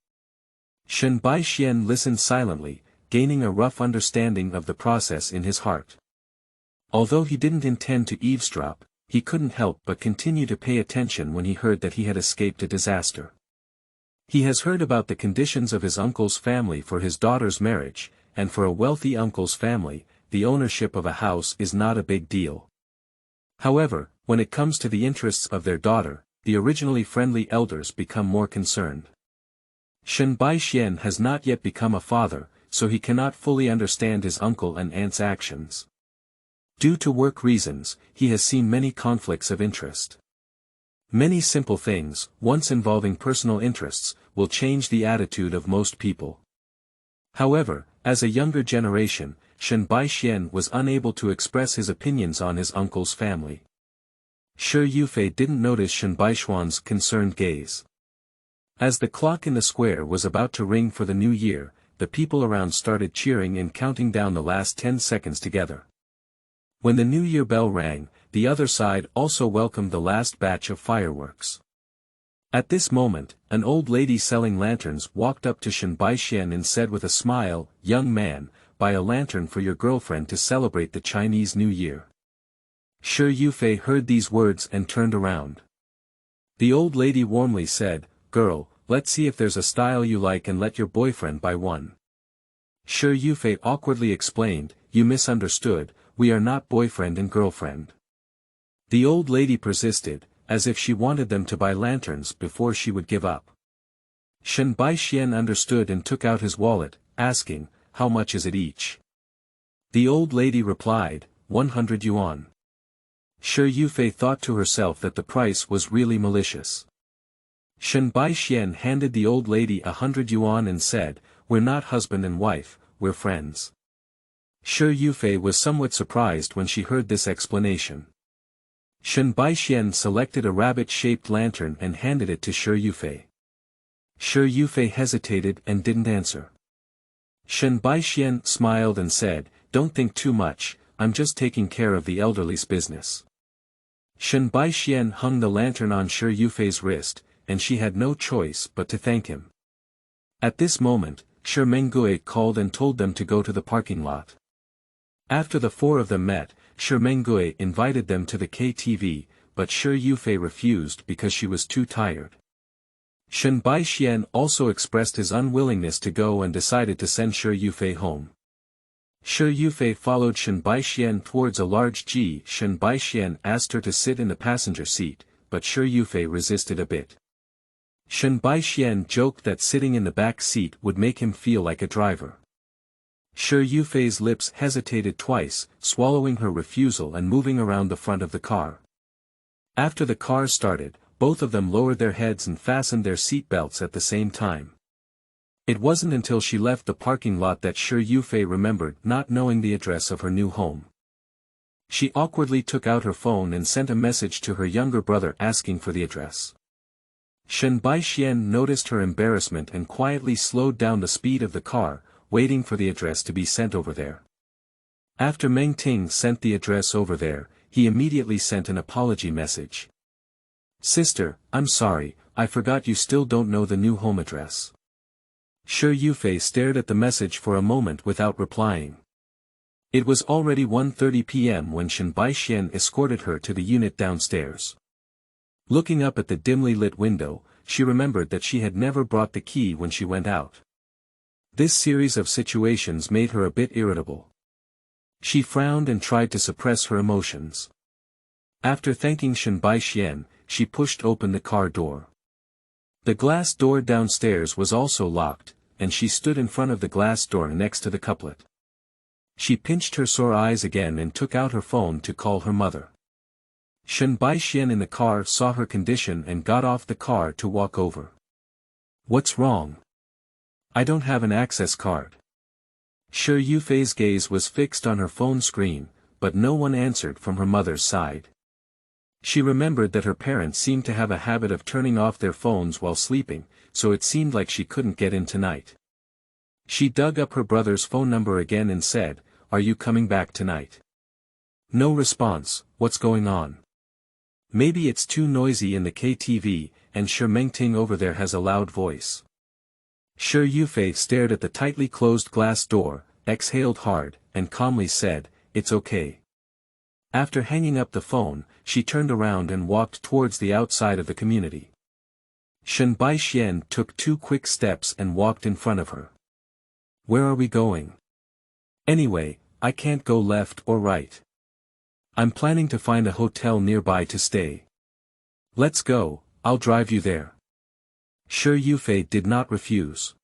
Shen Baixian listened silently, gaining a rough understanding of the process in his heart. Although he didn't intend to eavesdrop, he couldn't help but continue to pay attention when he heard that he had escaped a disaster. He has heard about the conditions of his uncle's family for his daughter's marriage, and for a wealthy uncle's family, the ownership of a house is not a big deal. However, when it comes to the interests of their daughter, the originally friendly elders become more concerned. Shen Baixian has not yet become a father, so he cannot fully understand his uncle and aunt's actions. Due to work reasons, he has seen many conflicts of interest. Many simple things, once involving personal interests, will change the attitude of most people. However, as a younger generation, Shen Baixian was unable to express his opinions on his uncle's family. Shi Yufei didn't notice Shen Baixian's concerned gaze. As the clock in the square was about to ring for the new year, the people around started cheering and counting down the last 10 seconds together. When the New Year bell rang, the other side also welcomed the last batch of fireworks. At this moment, an old lady selling lanterns walked up to Shen Baixian and said with a smile, Young man, buy a lantern for your girlfriend to celebrate the Chinese New Year. Shi Yufei heard these words and turned around. The old lady warmly said, Girl, let's see if there's a style you like and let your boyfriend buy one. Shi Yufei awkwardly explained, You misunderstood, we are not boyfriend and girlfriend. The old lady persisted, as if she wanted them to buy lanterns before she would give up. Shen Baixian understood and took out his wallet, asking, How much is it each? The old lady replied, 100 yuan. Shi Yufei thought to herself that the price was really malicious. Shen Baixian handed the old lady 100 yuan and said, We're not husband and wife, we're friends. Shi Yufei was somewhat surprised when she heard this explanation. Shen Baixian selected a rabbit-shaped lantern and handed it to Shi Yufei. Shi Yufei hesitated and didn't answer. Shen Baixian smiled and said, "Don't think too much, I'm just taking care of the elderly's business." Shen Baixian hung the lantern on Shi Yufei's wrist, and she had no choice but to thank him. At this moment, Shi Menggui called and told them to go to the parking lot. After the four of them met, Shi Menggui invited them to the KTV, but Shi Yufei refused because she was too tired. Shen Baixian also expressed his unwillingness to go and decided to send Shi Yufei home. Shi Yufei followed Shen Baixian towards a large G. Shen Baixian asked her to sit in the passenger seat, but Shi Yufei resisted a bit. Shen Baixian joked that sitting in the back seat would make him feel like a driver. Shi Yufei's lips hesitated twice, swallowing her refusal and moving around the front of the car. After the car started, both of them lowered their heads and fastened their seat belts at the same time. It wasn't until she left the parking lot that Shi Yufei remembered not knowing the address of her new home. She awkwardly took out her phone and sent a message to her younger brother asking for the address. Shen Baixian noticed her embarrassment and quietly slowed down the speed of the car, waiting for the address to be sent over there. After Meng Ting sent the address over there, he immediately sent an apology message. "Sister, I'm sorry, I forgot you still don't know the new home address." Shi Yufei stared at the message for a moment without replying. It was already 1:30 p.m. when Shen Baixian escorted her to the unit downstairs. Looking up at the dimly lit window, she remembered that she had never brought the key when she went out. This series of situations made her a bit irritable. She frowned and tried to suppress her emotions. After thanking Shen Baixian, she pushed open the car door. The glass door downstairs was also locked, and she stood in front of the glass door next to the couplet. She pinched her sore eyes again and took out her phone to call her mother. Shen Baixian in the car saw her condition and got off the car to walk over. "What's wrong?" "I don't have an access card." Shi Yufei's gaze was fixed on her phone screen, but no one answered from her mother's side. She remembered that her parents seemed to have a habit of turning off their phones while sleeping, so it seemed like she couldn't get in tonight. She dug up her brother's phone number again and said, "Are you coming back tonight?" No response. "What's going on?" "Maybe it's too noisy in the KTV, and Shi Mengting over there has a loud voice." Shi Yufei stared at the tightly closed glass door, exhaled hard, and calmly said, "It's okay." After hanging up the phone, she turned around and walked towards the outside of the community. Shen Baixian took 2 quick steps and walked in front of her. "Where are we going?" "Anyway, I can't go left or right. I'm planning to find a hotel nearby to stay." "Let's go, I'll drive you there." Shi Yufei did not refuse.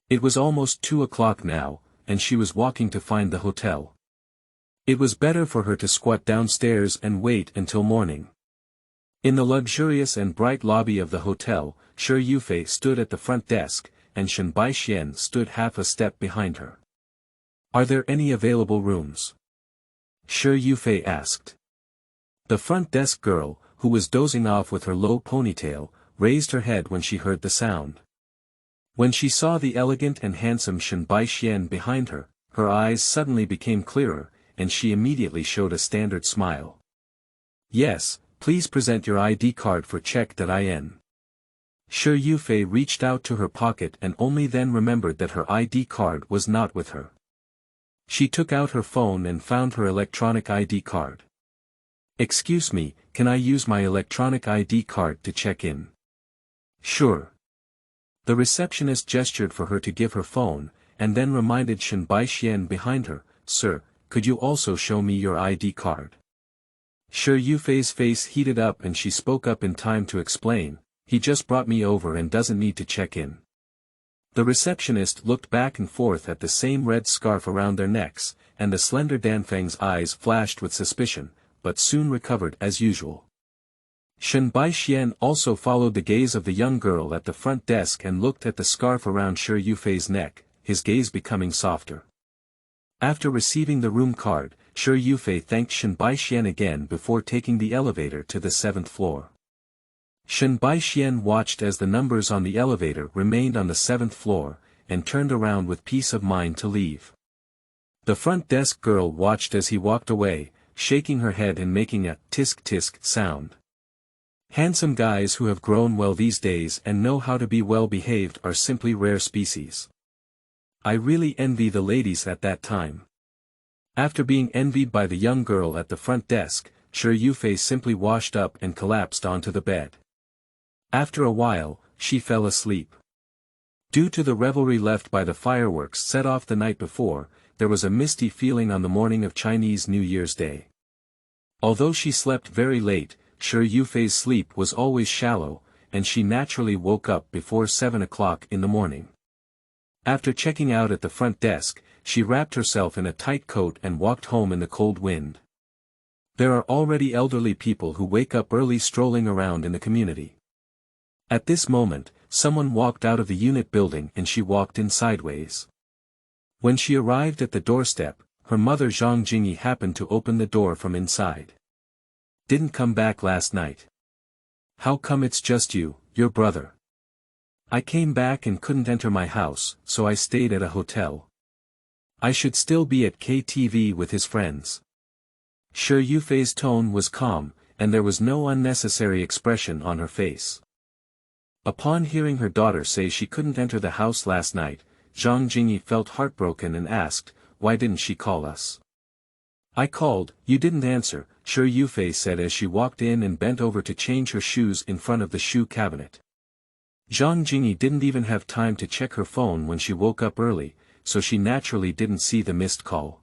It was almost 2 o'clock now, and she was walking to find the hotel. It was better for her to squat downstairs and wait until morning. In the luxurious and bright lobby of the hotel, Shi Yufei stood at the front desk, and Shen Baixian stood half a step behind her. "Are there any available rooms?" Shi Yufei asked. The front desk girl, who was dozing off with her low ponytail, raised her head when she heard the sound. When she saw the elegant and handsome Shen Baixian behind her, her eyes suddenly became clearer, and she immediately showed a standard smile. "Yes, please present your ID card for check.In." Shi Yufei reached out to her pocket and only then remembered that her ID card was not with her. She took out her phone and found her electronic ID card. "Excuse me, can I use my electronic ID card to check in?" "Sure." The receptionist gestured for her to give her phone, and then reminded Shen Baixian behind her, "Sir, could you also show me your ID card?" Shi Yufei's face heated up and she spoke up in time to explain, "He just brought me over and doesn't need to check in." The receptionist looked back and forth at the same red scarf around their necks, and the slender Danfeng's eyes flashed with suspicion, but soon recovered as usual. Shen Baixian also followed the gaze of the young girl at the front desk and looked at the scarf around Shi Yufei's neck, his gaze becoming softer. After receiving the room card, Shi Yufei thanked Shen Baixian again before taking the elevator to the 7th floor. Shen Baixian watched as the numbers on the elevator remained on the 7th floor, and turned around with peace of mind to leave. The front desk girl watched as he walked away, shaking her head and making a tisk-tisk sound. Handsome guys who have grown well these days and know how to be well behaved are simply rare species. I really envy the ladies at that time. After being envied by the young girl at the front desk, Shi Yufei simply washed up and collapsed onto the bed. After a while, she fell asleep. Due to the revelry left by the fireworks set off the night before, there was a misty feeling on the morning of Chinese New Year's Day. Although she slept very late, Shi Yufei's sleep was always shallow, and she naturally woke up before 7 o'clock in the morning. After checking out at the front desk, she wrapped herself in a tight coat and walked home in the cold wind. There are already elderly people who wake up early strolling around in the community. At this moment, someone walked out of the unit building and she walked in sideways. When she arrived at the doorstep, her mother Zhang Jingyi happened to open the door from inside. Didn't come back last night. How come it's just you, your brother? I came back and couldn't enter my house, so I stayed at a hotel. I should still be at KTV with his friends. Shi Yufei's tone was calm, and there was no unnecessary expression on her face. Upon hearing her daughter say she couldn't enter the house last night, Zhang Jingyi felt heartbroken and asked, "Why didn't she call us?" "I called, you didn't answer," Shi Yufei said as she walked in and bent over to change her shoes in front of the shoe cabinet. Zhang Jingyi didn't even have time to check her phone when she woke up early, so she naturally didn't see the missed call.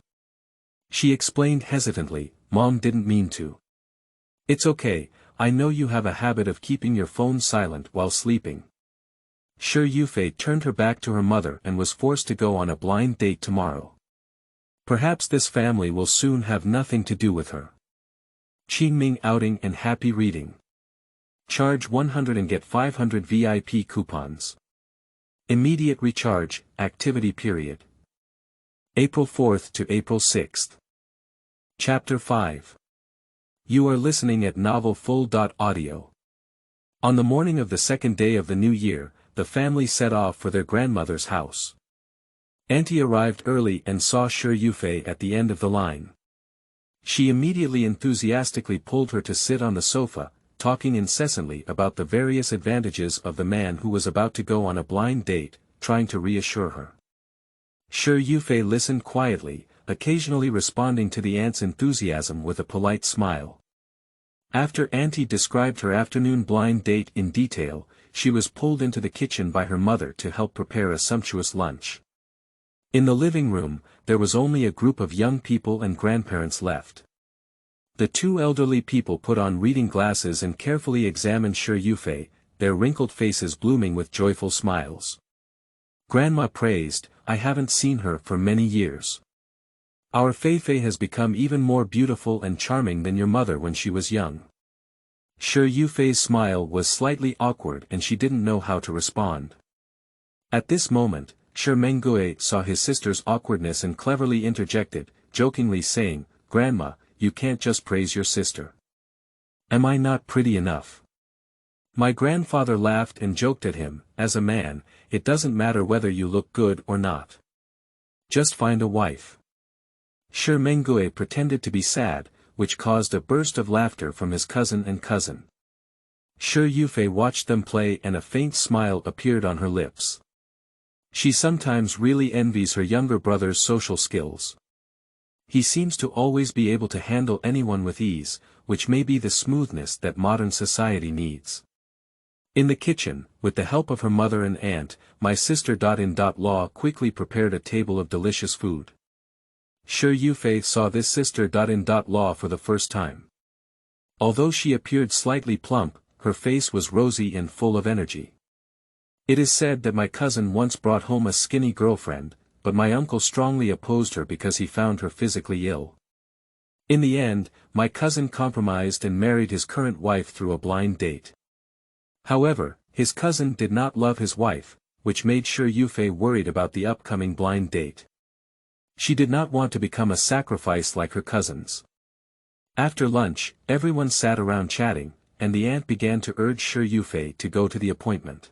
She explained hesitantly, "Mom didn't mean to." "It's okay, I know you have a habit of keeping your phone silent while sleeping." Shi Yufei turned her back to her mother and was forced to go on a blind date tomorrow. Perhaps this family will soon have nothing to do with her. Qingming outing and happy reading. Charge 100 and get 500 VIP coupons. Immediate recharge, activity period. April 4th to April 6th. Chapter 5. You are listening at novelfull.audio. On the morning of the second day of the new year, the family set off for their grandmother's house. Auntie arrived early and saw Shi Yufei at the end of the line. She immediately enthusiastically pulled her to sit on the sofa, talking incessantly about the various advantages of the man who was about to go on a blind date, trying to reassure her. Shi Yufei listened quietly, occasionally responding to the aunt's enthusiasm with a polite smile. After Auntie described her afternoon blind date in detail, she was pulled into the kitchen by her mother to help prepare a sumptuous lunch. In the living room, there was only a group of young people and grandparents left. The two elderly people put on reading glasses and carefully examined Shi Yufei, their wrinkled faces blooming with joyful smiles. Grandma praised, "I haven't seen her for many years. Our Feifei has become even more beautiful and charming than your mother when she was young." Shi Yufei's smile was slightly awkward and she didn't know how to respond. At this moment, Shi Mengue saw his sister's awkwardness and cleverly interjected, jokingly saying, "Grandma, you can't just praise your sister. Am I not pretty enough?" My grandfather laughed and joked at him, "As a man, it doesn't matter whether you look good or not. Just find a wife." Shi Mengue pretended to be sad, which caused a burst of laughter from his cousin and cousin. Shi Yufei watched them play and a faint smile appeared on her lips. She sometimes really envies her younger brother's social skills. He seems to always be able to handle anyone with ease, which may be the smoothness that modern society needs. In the kitchen, with the help of her mother and aunt, my sister-in-law quickly prepared a table of delicious food. Shi Yufei saw this sister-in-law for the first time. Although she appeared slightly plump, her face was rosy and full of energy. It is said that my cousin once brought home a skinny girlfriend, but my uncle strongly opposed her because he found her physically ill. In the end, my cousin compromised and married his current wife through a blind date. However, his cousin did not love his wife, which made Shi Yufei worried about the upcoming blind date. She did not want to become a sacrifice like her cousins. After lunch, everyone sat around chatting, and the aunt began to urge Shi Yufei to go to the appointment.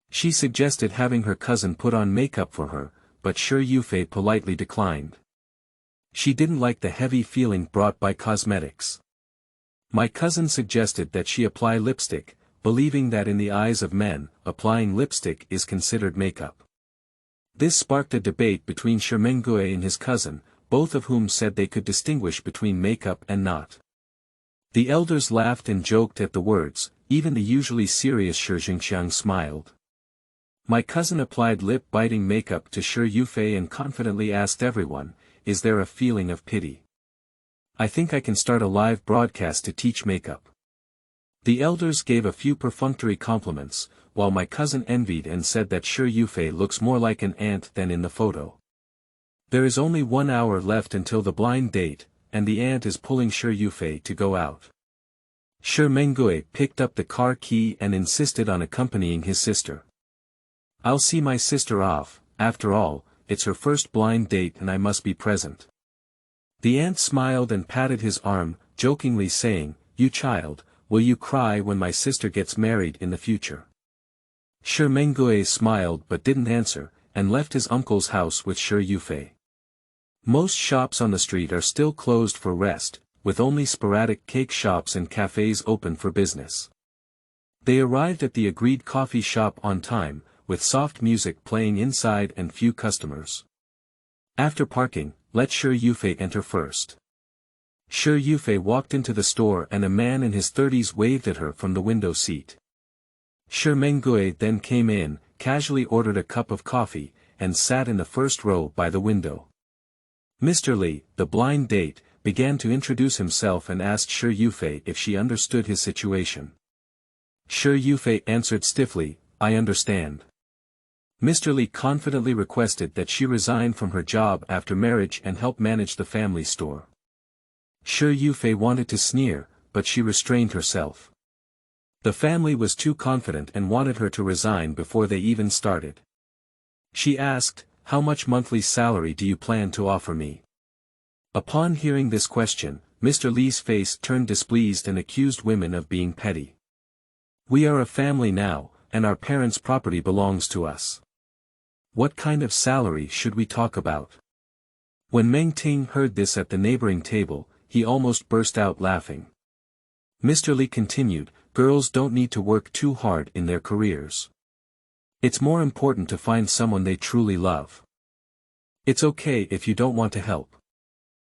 She suggested having her cousin put on makeup for her, but Shi Yufei politely declined. She didn't like the heavy feeling brought by cosmetics. My cousin suggested that she apply lipstick, believing that in the eyes of men, applying lipstick is considered makeup. This sparked a debate between Shi Menggui and his cousin, both of whom said they could distinguish between makeup and not. The elders laughed and joked at the words, even the usually serious Shi Jingxiang smiled. My cousin applied lip-biting makeup to Shi Yufei and confidently asked everyone, "Is there a feeling of pity? I think I can start a live broadcast to teach makeup." The elders gave a few perfunctory compliments, while my cousin envied and said that Shi Yufei looks more like an ant than in the photo. There is only 1 hour left until the blind date, and the aunt is pulling Shi Yufei to go out. Shi Menggui picked up the car key and insisted on accompanying his sister. "I'll see my sister off, after all, it's her first blind date and I must be present." The aunt smiled and patted his arm, jokingly saying, "You child, will you cry when my sister gets married in the future?" Shi Menggui smiled but didn't answer, and left his uncle's house with Shi Yufei. Most shops on the street are still closed for rest, with only sporadic cake shops and cafes open for business. They arrived at the agreed coffee shop on time, with soft music playing inside and few customers. After parking, let Shi Yufei enter first. Shi Yufei walked into the store and a man in his 30s waved at her from the window seat. Shi Menggui then came in, casually ordered a cup of coffee, and sat in the first row by the window. Mr. Li, the blind date, began to introduce himself and asked Shi Yufei if she understood his situation. Shi Yufei answered stiffly, "I understand." Mr. Li confidently requested that she resign from her job after marriage and help manage the family store. Shi Yufei wanted to sneer, but she restrained herself. The family was too confident and wanted her to resign before they even started. She asked, "How much monthly salary do you plan to offer me?" Upon hearing this question, Mr. Li's face turned displeased and accused women of being petty. "We are a family now, and our parents' property belongs to us. What kind of salary should we talk about?" When Meng Ting heard this at the neighboring table, he almost burst out laughing. Mr. Li continued, "Girls don't need to work too hard in their careers. It's more important to find someone they truly love. It's okay if you don't want to help.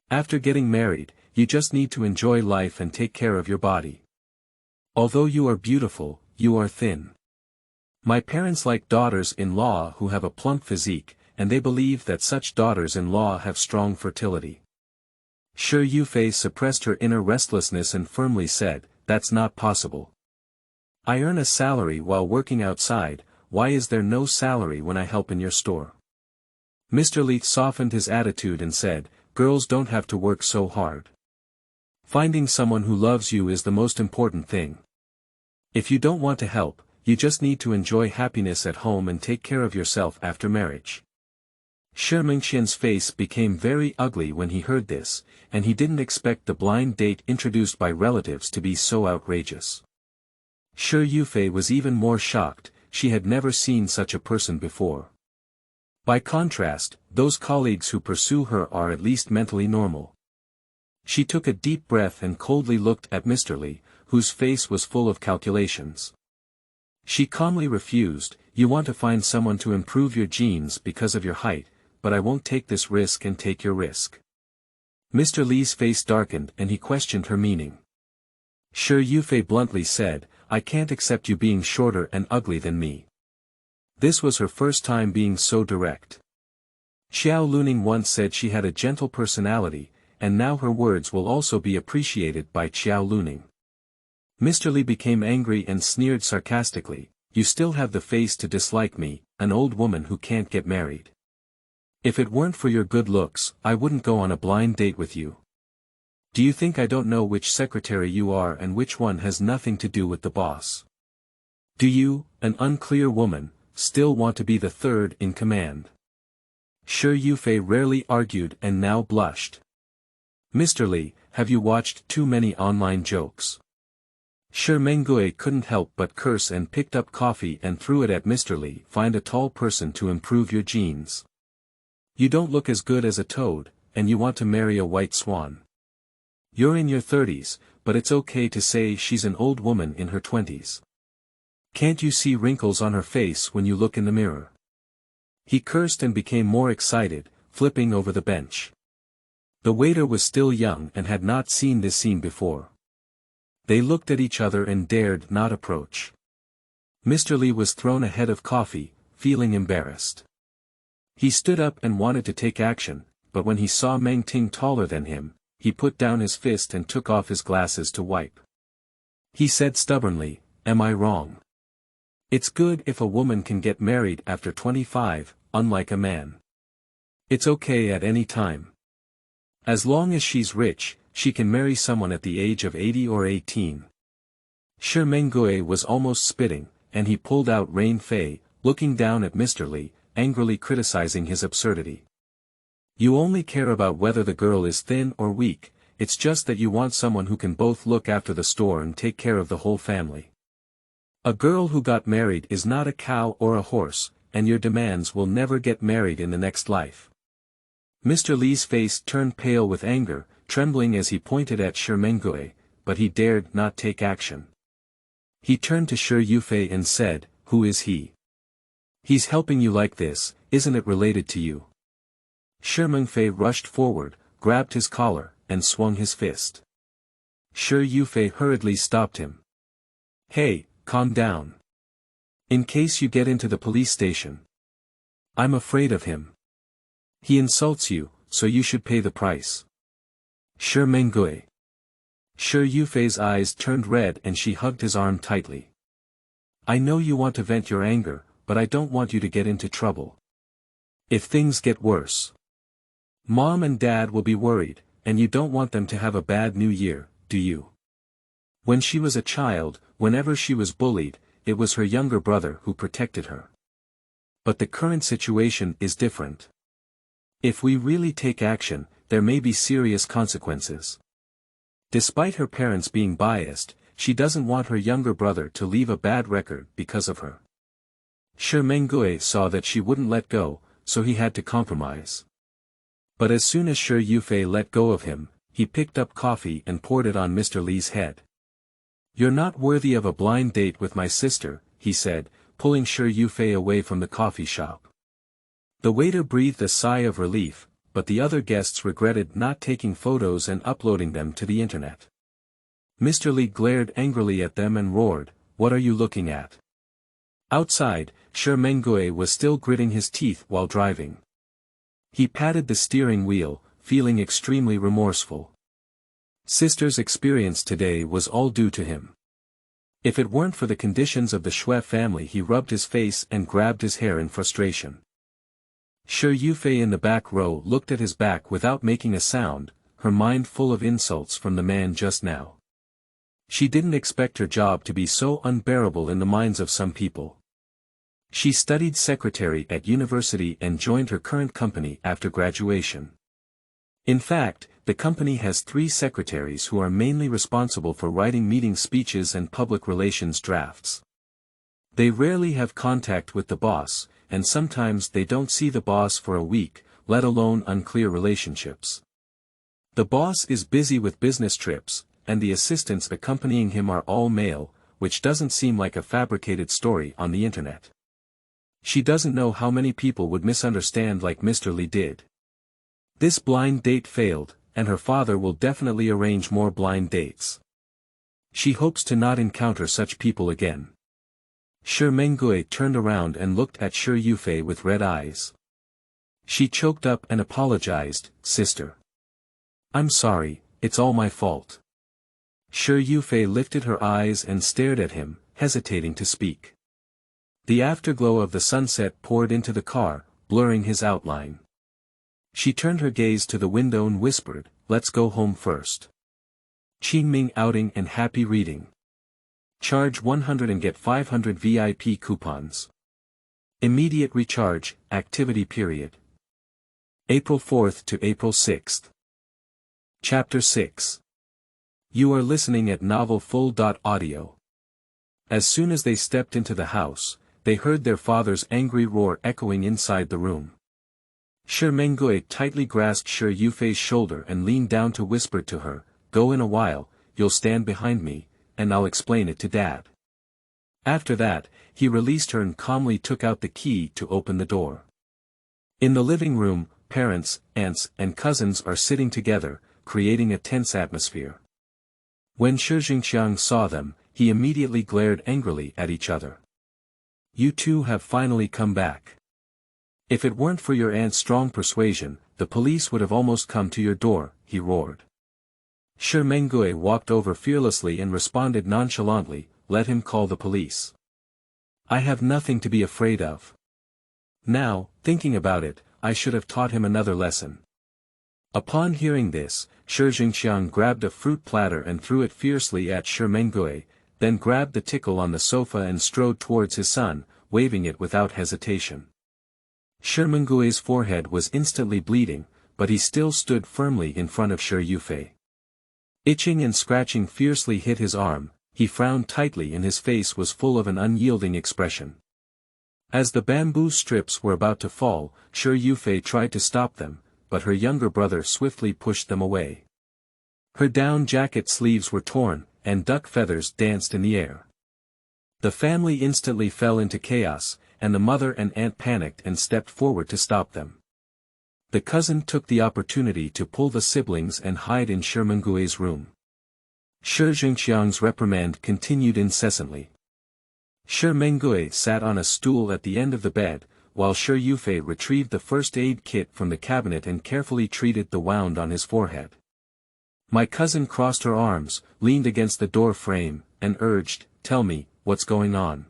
After getting married, you just need to enjoy life and take care of your body. Although you are beautiful, you are thin. My parents like daughters-in-law who have a plump physique, and they believe that such daughters-in-law have strong fertility." Shi Yufei suppressed her inner restlessness and firmly said, "That's not possible. I earn a salary while working outside, why is there no salary when I help in your store?" Mr. Li softened his attitude and said, "Girls don't have to work so hard. Finding someone who loves you is the most important thing. If you don't want to help, you just need to enjoy happiness at home and take care of yourself after marriage." Shi Mengxian's face became very ugly when he heard this, and he didn't expect the blind date introduced by relatives to be so outrageous. Shi Yufei was even more shocked, she had never seen such a person before. By contrast, those colleagues who pursue her are at least mentally normal. She took a deep breath and coldly looked at Mr. Li, whose face was full of calculations. She calmly refused, "You want to find someone to improve your genes because of your height, but I won't take this risk and take your risk." Mr. Li's face darkened and he questioned her meaning. Shi Yufei bluntly said, "I can't accept you being shorter and ugly than me." This was her first time being so direct. Xiao Luning once said she had a gentle personality, and now her words will also be appreciated by Xiao Luning. Mr. Li became angry and sneered sarcastically, "You still have the face to dislike me, an old woman who can't get married. If it weren't for your good looks, I wouldn't go on a blind date with you. Do you think I don't know which secretary you are and which one has nothing to do with the boss? Do you, an unclear woman, still want to be the third in command?" Shi Yufei rarely argued and now blushed. Mr. Li, have you watched too many online jokes? Shi Menggui couldn't help but curse and picked up coffee and threw it at Mr. Li. Find a tall person to improve your genes. You don't look as good as a toad, and you want to marry a white swan. You're in your 30s, but it's okay to say she's an old woman in her 20s. Can't you see wrinkles on her face when you look in the mirror? He cursed and became more excited, flipping over the bench. The waiter was still young and had not seen this scene before. They looked at each other and dared not approach. Mr. Li was thrown a head of coffee, feeling embarrassed. He stood up and wanted to take action, but when he saw Meng Ting taller than him, he put down his fist and took off his glasses to wipe. He said stubbornly, "Am I wrong? It's good if a woman can get married after 25, unlike a man. It's okay at any time. As long as she's rich, she can marry someone at the age of 80 or 18. Shi Menggui was almost spitting, and he pulled out Rain Fei, looking down at Mr. Li, angrily criticizing his absurdity. You only care about whether the girl is thin or weak, it's just that you want someone who can both look after the store and take care of the whole family. A girl who got married is not a cow or a horse, and your demands will never get married in the next life." Mr. Li's face turned pale with anger, trembling as he pointed at Shi Menggui, but he dared not take action. He turned to Shi Yufei and said, "Who is he? He's helping you like this, isn't it related to you?" Shi Menggui rushed forward, grabbed his collar, and swung his fist. Shi Yufei hurriedly stopped him. "Hey, calm down. In case you get into the police station. I'm afraid of him. He insults you, so you should pay the price." Shi Menggui. Shi Yufei's eyes turned red and she hugged his arm tightly. "I know you want to vent your anger, but I don't want you to get into trouble. If things get worse, Mom and Dad will be worried, and you don't want them to have a bad new year, do you? When she was a child, whenever she was bullied, it was her younger brother who protected her. But the current situation is different. If we really take action, there may be serious consequences." Despite her parents being biased, she doesn't want her younger brother to leave a bad record because of her. Shi Menggui saw that she wouldn't let go, so he had to compromise. But as soon as Shi Yufei let go of him, he picked up coffee and poured it on Mr. Li's head. "You're not worthy of a blind date with my sister," he said, pulling Shi Yufei away from the coffee shop. The waiter breathed a sigh of relief, but the other guests regretted not taking photos and uploading them to the internet. Mr. Li glared angrily at them and roared, "What are you looking at?" Outside, Shi Menggui was still gritting his teeth while driving. He patted the steering wheel, feeling extremely remorseful. Sister's experience today was all due to him. If it weren't for the conditions of the Shui family, he rubbed his face and grabbed his hair in frustration. Shi Yufei in the back row looked at his back without making a sound, her mind full of insults from the man just now. She didn't expect her job to be so unbearable in the minds of some people. She studied secretary at university and joined her current company after graduation. In fact, the company has 3 secretaries who are mainly responsible for writing meeting speeches and public relations drafts. They rarely have contact with the boss, and sometimes they don't see the boss for a week, let alone unclear relationships. The boss is busy with business trips, and the assistants accompanying him are all male, which doesn't seem like a fabricated story on the internet. She doesn't know how many people would misunderstand like Mr. Li did. This blind date failed, and her father will definitely arrange more blind dates. She hopes to not encounter such people again. Shi Menggui turned around and looked at Shi Yufei with red eyes. She choked up and apologized, "Sister. I'm sorry, it's all my fault." Shi Yufei lifted her eyes and stared at him, hesitating to speak. The afterglow of the sunset poured into the car, blurring his outline. She turned her gaze to the window and whispered, "Let's go home first. Qingming outing and happy reading. Charge 100 and get 500 VIP coupons. Immediate recharge, activity period." April 4th to April 6th. Chapter 6. You are listening at novelfull.audio. As soon as they stepped into the house, they heard their father's angry roar echoing inside the room. Shi Menggui tightly grasped Shi Yufei's shoulder and leaned down to whisper to her, "Go in a while, you'll stand behind me, and I'll explain it to Dad." After that, he released her and calmly took out the key to open the door. In the living room, parents, aunts, and cousins are sitting together, creating a tense atmosphere. When Shi Jingqiang saw them, he immediately glared angrily at each other. "You two have finally come back. If it weren't for your aunt's strong persuasion, the police would have almost come to your door," he roared. Shi Menggui walked over fearlessly and responded nonchalantly, "Let him call the police. I have nothing to be afraid of. Now, thinking about it, I should have taught him another lesson." Upon hearing this, Shi Jingqiang grabbed a fruit platter and threw it fiercely at Shi Menggui, then grabbed the tickle on the sofa and strode towards his son, waving it without hesitation. Shi Menggui's forehead was instantly bleeding, but he still stood firmly in front of Shi Yufei. Itching and scratching fiercely hit his arm, he frowned tightly and his face was full of an unyielding expression. As the bamboo strips were about to fall, Shi Yufei tried to stop them, but her younger brother swiftly pushed them away. Her down jacket sleeves were torn, and duck feathers danced in the air. The family instantly fell into chaos, and the mother and aunt panicked and stepped forward to stop them. The cousin took the opportunity to pull the siblings and hide in Shi Menggui's room. Shi Jingqiang's reprimand continued incessantly. Shi Menggui sat on a stool at the end of the bed, while Shi Yufei retrieved the first aid kit from the cabinet and carefully treated the wound on his forehead. My cousin crossed her arms, leaned against the door frame, and urged, "Tell me, what's going on?"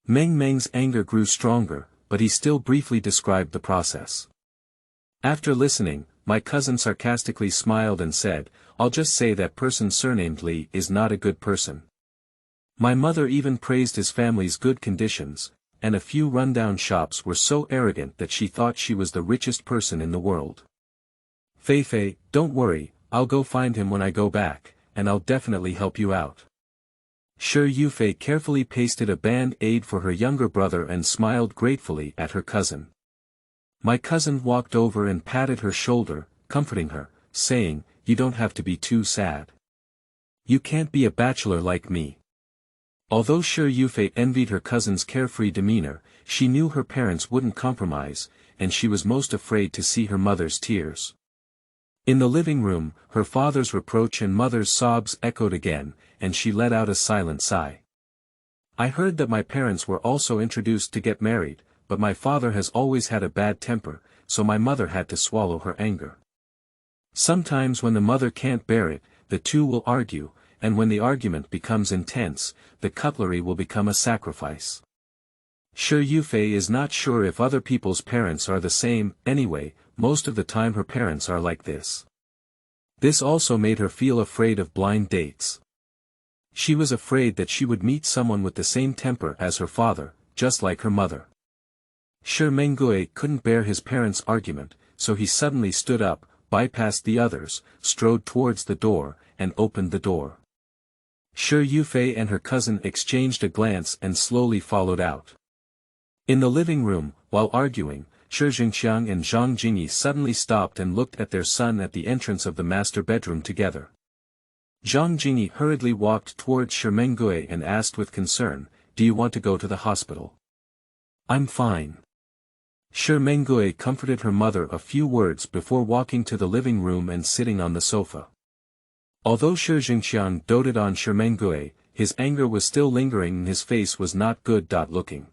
Meng Meng's anger grew stronger, but he still briefly described the process. After listening, my cousin sarcastically smiled and said, "I'll just say that person surnamed Li is not a good person. My mother even praised his family's good conditions, and a few rundown shops were so arrogant that she thought she was the richest person in the world. Fei, don't worry, I'll go find him when I go back, and I'll definitely help you out." Shi Yufei carefully pasted a band-aid for her younger brother and smiled gratefully at her cousin. My cousin walked over and patted her shoulder, comforting her, saying, "You don't have to be too sad. You can't be a bachelor like me." Although Shi Yufei envied her cousin's carefree demeanor, she knew her parents wouldn't compromise, and she was most afraid to see her mother's tears. In the living room, her father's reproach and mother's sobs echoed again, and she let out a silent sigh. "I heard that my parents were also introduced to get married, but my father has always had a bad temper, so my mother had to swallow her anger. Sometimes when the mother can't bear it, the two will argue, and when the argument becomes intense, the cutlery will become a sacrifice." Shi Yufei is not sure if other people's parents are the same, anyway, most of the time her parents are like this. This also made her feel afraid of blind dates. She was afraid that she would meet someone with the same temper as her father, just like her mother. Shi Menggui couldn't bear his parents' argument, so he suddenly stood up, bypassed the others, strode towards the door, and opened the door. Shi Yufei and her cousin exchanged a glance and slowly followed out. In the living room, while arguing, Shi Jingqiang and Zhang Jingyi suddenly stopped and looked at their son at the entrance of the master bedroom together. Zhang Jingyi hurriedly walked towards Shi Menggui and asked with concern, "Do you want to go to the hospital?" "I'm fine." Shi Menggui comforted her mother a few words before walking to the living room and sitting on the sofa. Although Shi Jingqiang doted on Shi Menggui, his anger was still lingering and his face was not good looking.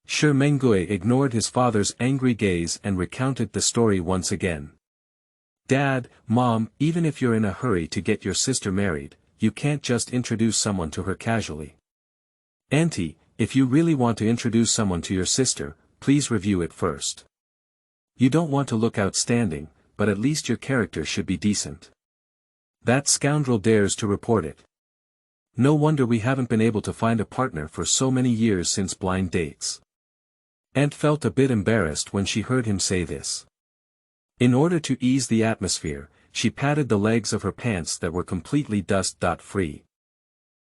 Shi Menggui ignored his father's angry gaze and recounted the story once again. "Dad, Mom, even if you're in a hurry to get your sister married, you can't just introduce someone to her casually. Auntie, if you really want to introduce someone to your sister, please review it first. You don't want to look outstanding, but at least your character should be decent. That scoundrel dares to report it. No wonder we haven't been able to find a partner for so many years since blind dates." Aunt felt a bit embarrassed when she heard him say this. In order to ease the atmosphere, she patted the legs of her pants that were completely dust-free.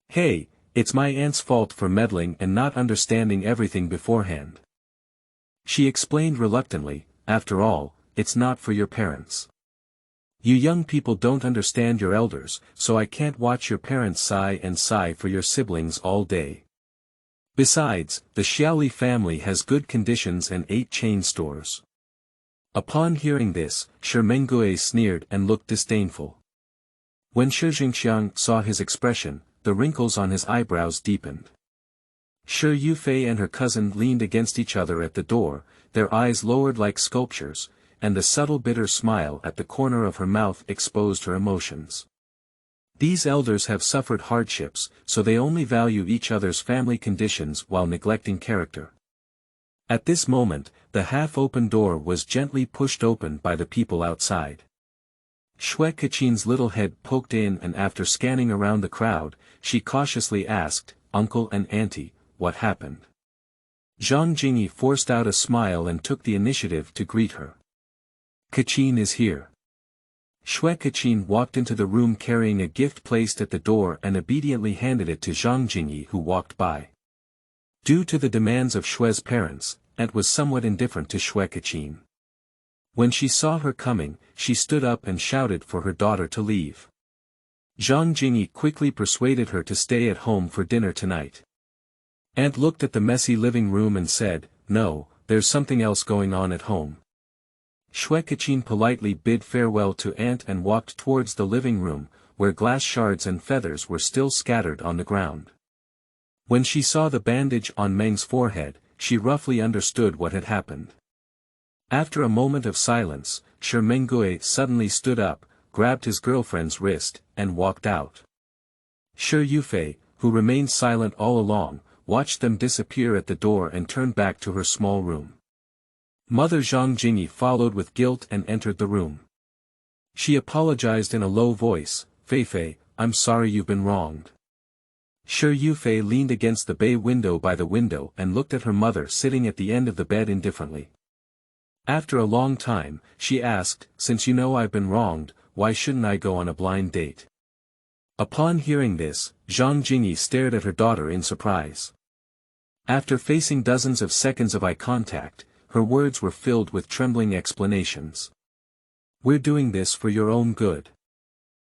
Hey, it's my aunt's fault for meddling and not understanding everything beforehand. She explained reluctantly, after all, it's not for your parents. You young people don't understand your elders, so I can't watch your parents sigh and sigh for your siblings all day. Besides, the Xiaoli family has good conditions and 8 chain stores. Upon hearing this, Shi Menggui sneered and looked disdainful. When Shi Jingxiang saw his expression, the wrinkles on his eyebrows deepened. Shi Yufei and her cousin leaned against each other at the door, their eyes lowered like sculptures, and the subtle bitter smile at the corner of her mouth exposed her emotions. These elders have suffered hardships, so they only value each other's family conditions while neglecting character. At this moment, the half-open door was gently pushed open by the people outside. Xue Kachin's little head poked in, and after scanning around the crowd, she cautiously asked, "Uncle and Auntie, what happened?" Zhang Jingyi forced out a smile and took the initiative to greet her. "Kachin is here." Xue Kachin walked into the room carrying a gift placed at the door and obediently handed it to Zhang Jingyi, who walked by. Due to the demands of Xue's parents, Aunt was somewhat indifferent to Xue Kachin. When she saw her coming, she stood up and shouted for her daughter to leave. Zhang Jingyi quickly persuaded her to stay at home for dinner tonight. Aunt looked at the messy living room and said, "No, there's something else going on at home." Xue Kachin politely bid farewell to Aunt and walked towards the living room, where glass shards and feathers were still scattered on the ground. When she saw the bandage on Meng's forehead, she roughly understood what had happened. After a moment of silence, Shi Menggui suddenly stood up, grabbed his girlfriend's wrist, and walked out. Shi Yufei, who remained silent all along, watched them disappear at the door and turned back to her small room. Mother Zhang Jingyi followed with guilt and entered the room. She apologized in a low voice, "Feifei, I'm sorry you've been wronged." Shi Yufei leaned against the bay window by the window and looked at her mother sitting at the end of the bed indifferently. After a long time, she asked, "Since you know I've been wronged, why shouldn't I go on a blind date?" Upon hearing this, Zhang Jingyi stared at her daughter in surprise. After facing dozens of seconds of eye contact, her words were filled with trembling explanations. "We're doing this for your own good.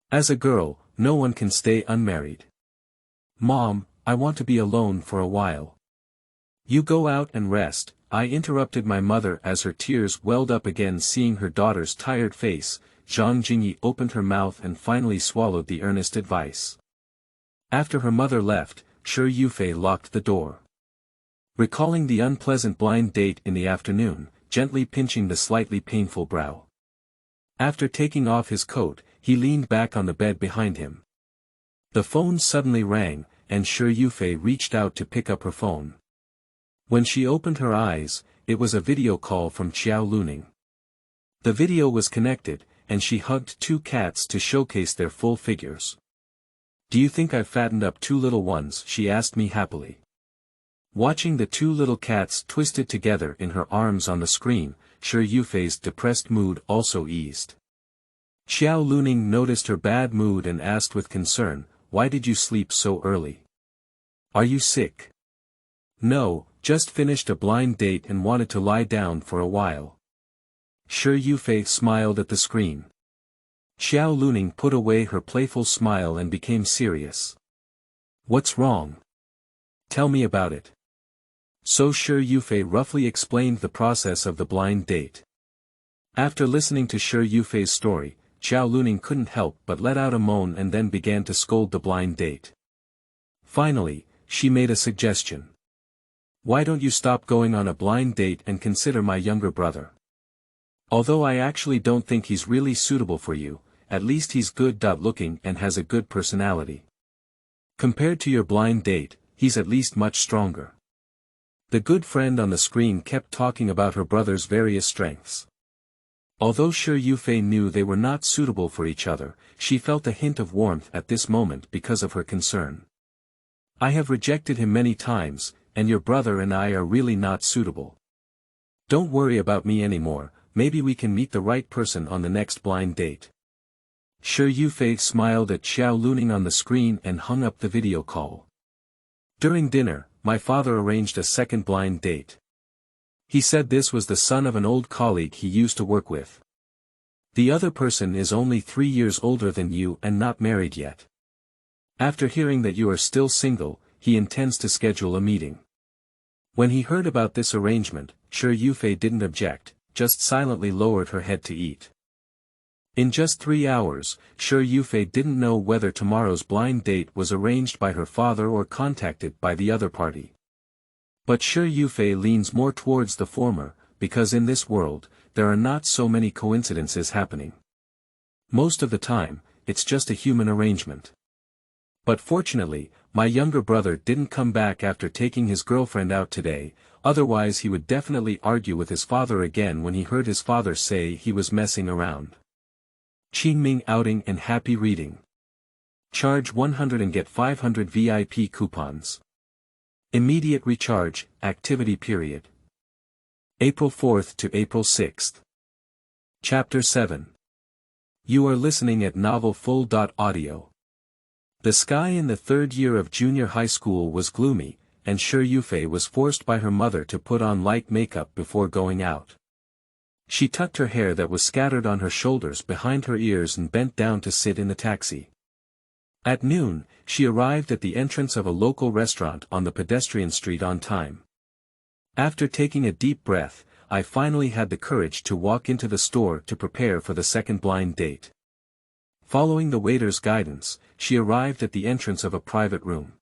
As a girl, no one can stay unmarried. Mom, I want to be alone for a while. You go out and rest," I interrupted my mother as her tears welled up again. Seeing her daughter's tired face, Zhang Jingyi opened her mouth and finally swallowed the earnest advice. After her mother left, Shi Yufei locked the door. Recalling the unpleasant blind date in the afternoon, gently pinching the slightly painful brow. After taking off his coat, he leaned back on the bed behind him. The phone suddenly rang, and Shi Yufei reached out to pick up her phone. When she opened her eyes, it was a video call from Xiao Luning. The video was connected, and she hugged 2 cats to showcase their full figures. "Do you think I've fattened up 2 little ones?" she asked me happily. Watching the 2 little cats twisted together in her arms on the screen, Shi Yufei's depressed mood also eased. Xiao Luning noticed her bad mood and asked with concern, "Why did you sleep so early? Are you sick?" "No, just finished a blind date and wanted to lie down for a while." Shi Yufei smiled at the screen. Xiao Luning put away her playful smile and became serious. "What's wrong? Tell me about it." So Shi Yufei roughly explained the process of the blind date. After listening to Shi Yufei's story, Xiao Luning couldn't help but let out a moan and then began to scold the blind date. Finally, she made a suggestion. "Why don't you stop going on a blind date and consider my younger brother? Although I actually don't think he's really suitable for you, at least he's good-looking and has a good personality. Compared to your blind date, he's at least much stronger." The good friend on the screen kept talking about her brother's various strengths. Although Shi Yufei knew they were not suitable for each other, she felt a hint of warmth at this moment because of her concern. "I have rejected him many times, and your brother and I are really not suitable. Don't worry about me anymore, maybe we can meet the right person on the next blind date. Shi Yufei smiled at Xiao Luning on the screen and hung up the video call. During dinner, my father arranged a second blind date. He said this was the son of an old colleague he used to work with. The other person is only 3 years older than you and not married yet. After hearing that you are still single, he intends to schedule a meeting. When he heard about this arrangement, Shi Yufei didn't object, just silently lowered her head to eat. In just 3 hours, Shi Yufei didn't know whether tomorrow's blind date was arranged by her father or contacted by the other party. But Shi Yufei leans more towards the former, because in this world, there are not so many coincidences happening. Most of the time, it's just a human arrangement. But fortunately, my younger brother didn't come back after taking his girlfriend out today, otherwise he would definitely argue with his father again when he heard his father say he was messing around. Qingming outing and happy reading. Charge 100 and get 500 VIP coupons. Immediate recharge, activity period. April 4th to April 6th. Chapter 7. You are listening at novelfull.audio. The sky in the third year of junior high school was gloomy, and Shi Yufei was forced by her mother to put on light makeup before going out. She tucked her hair that was scattered on her shoulders behind her ears and bent down to sit in the taxi. At noon, she arrived at the entrance of a local restaurant on the pedestrian street on time. After taking a deep breath, I finally had the courage to walk into the store to prepare for the second blind date. Following the waiter's guidance, she arrived at the entrance of a private room.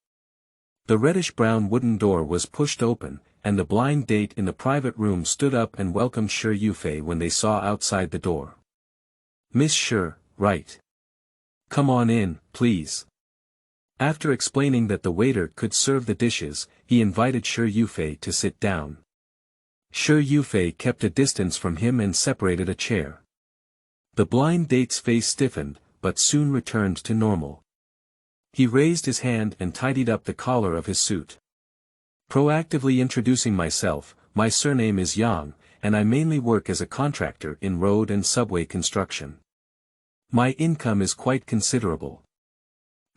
The reddish-brown wooden door was pushed open, and the blind date in the private room stood up and welcomed Shi Yufei when they saw outside the door. "Miss Shi, right. Come on in, please." After explaining that the waiter could serve the dishes, he invited Shi Yufei to sit down. Shi Yufei kept a distance from him and separated a chair. The blind date's face stiffened, but soon returned to normal. He raised his hand and tidied up the collar of his suit. Proactively introducing myself, my surname is Yang, and I mainly work as a contractor in road and subway construction. My income is quite considerable.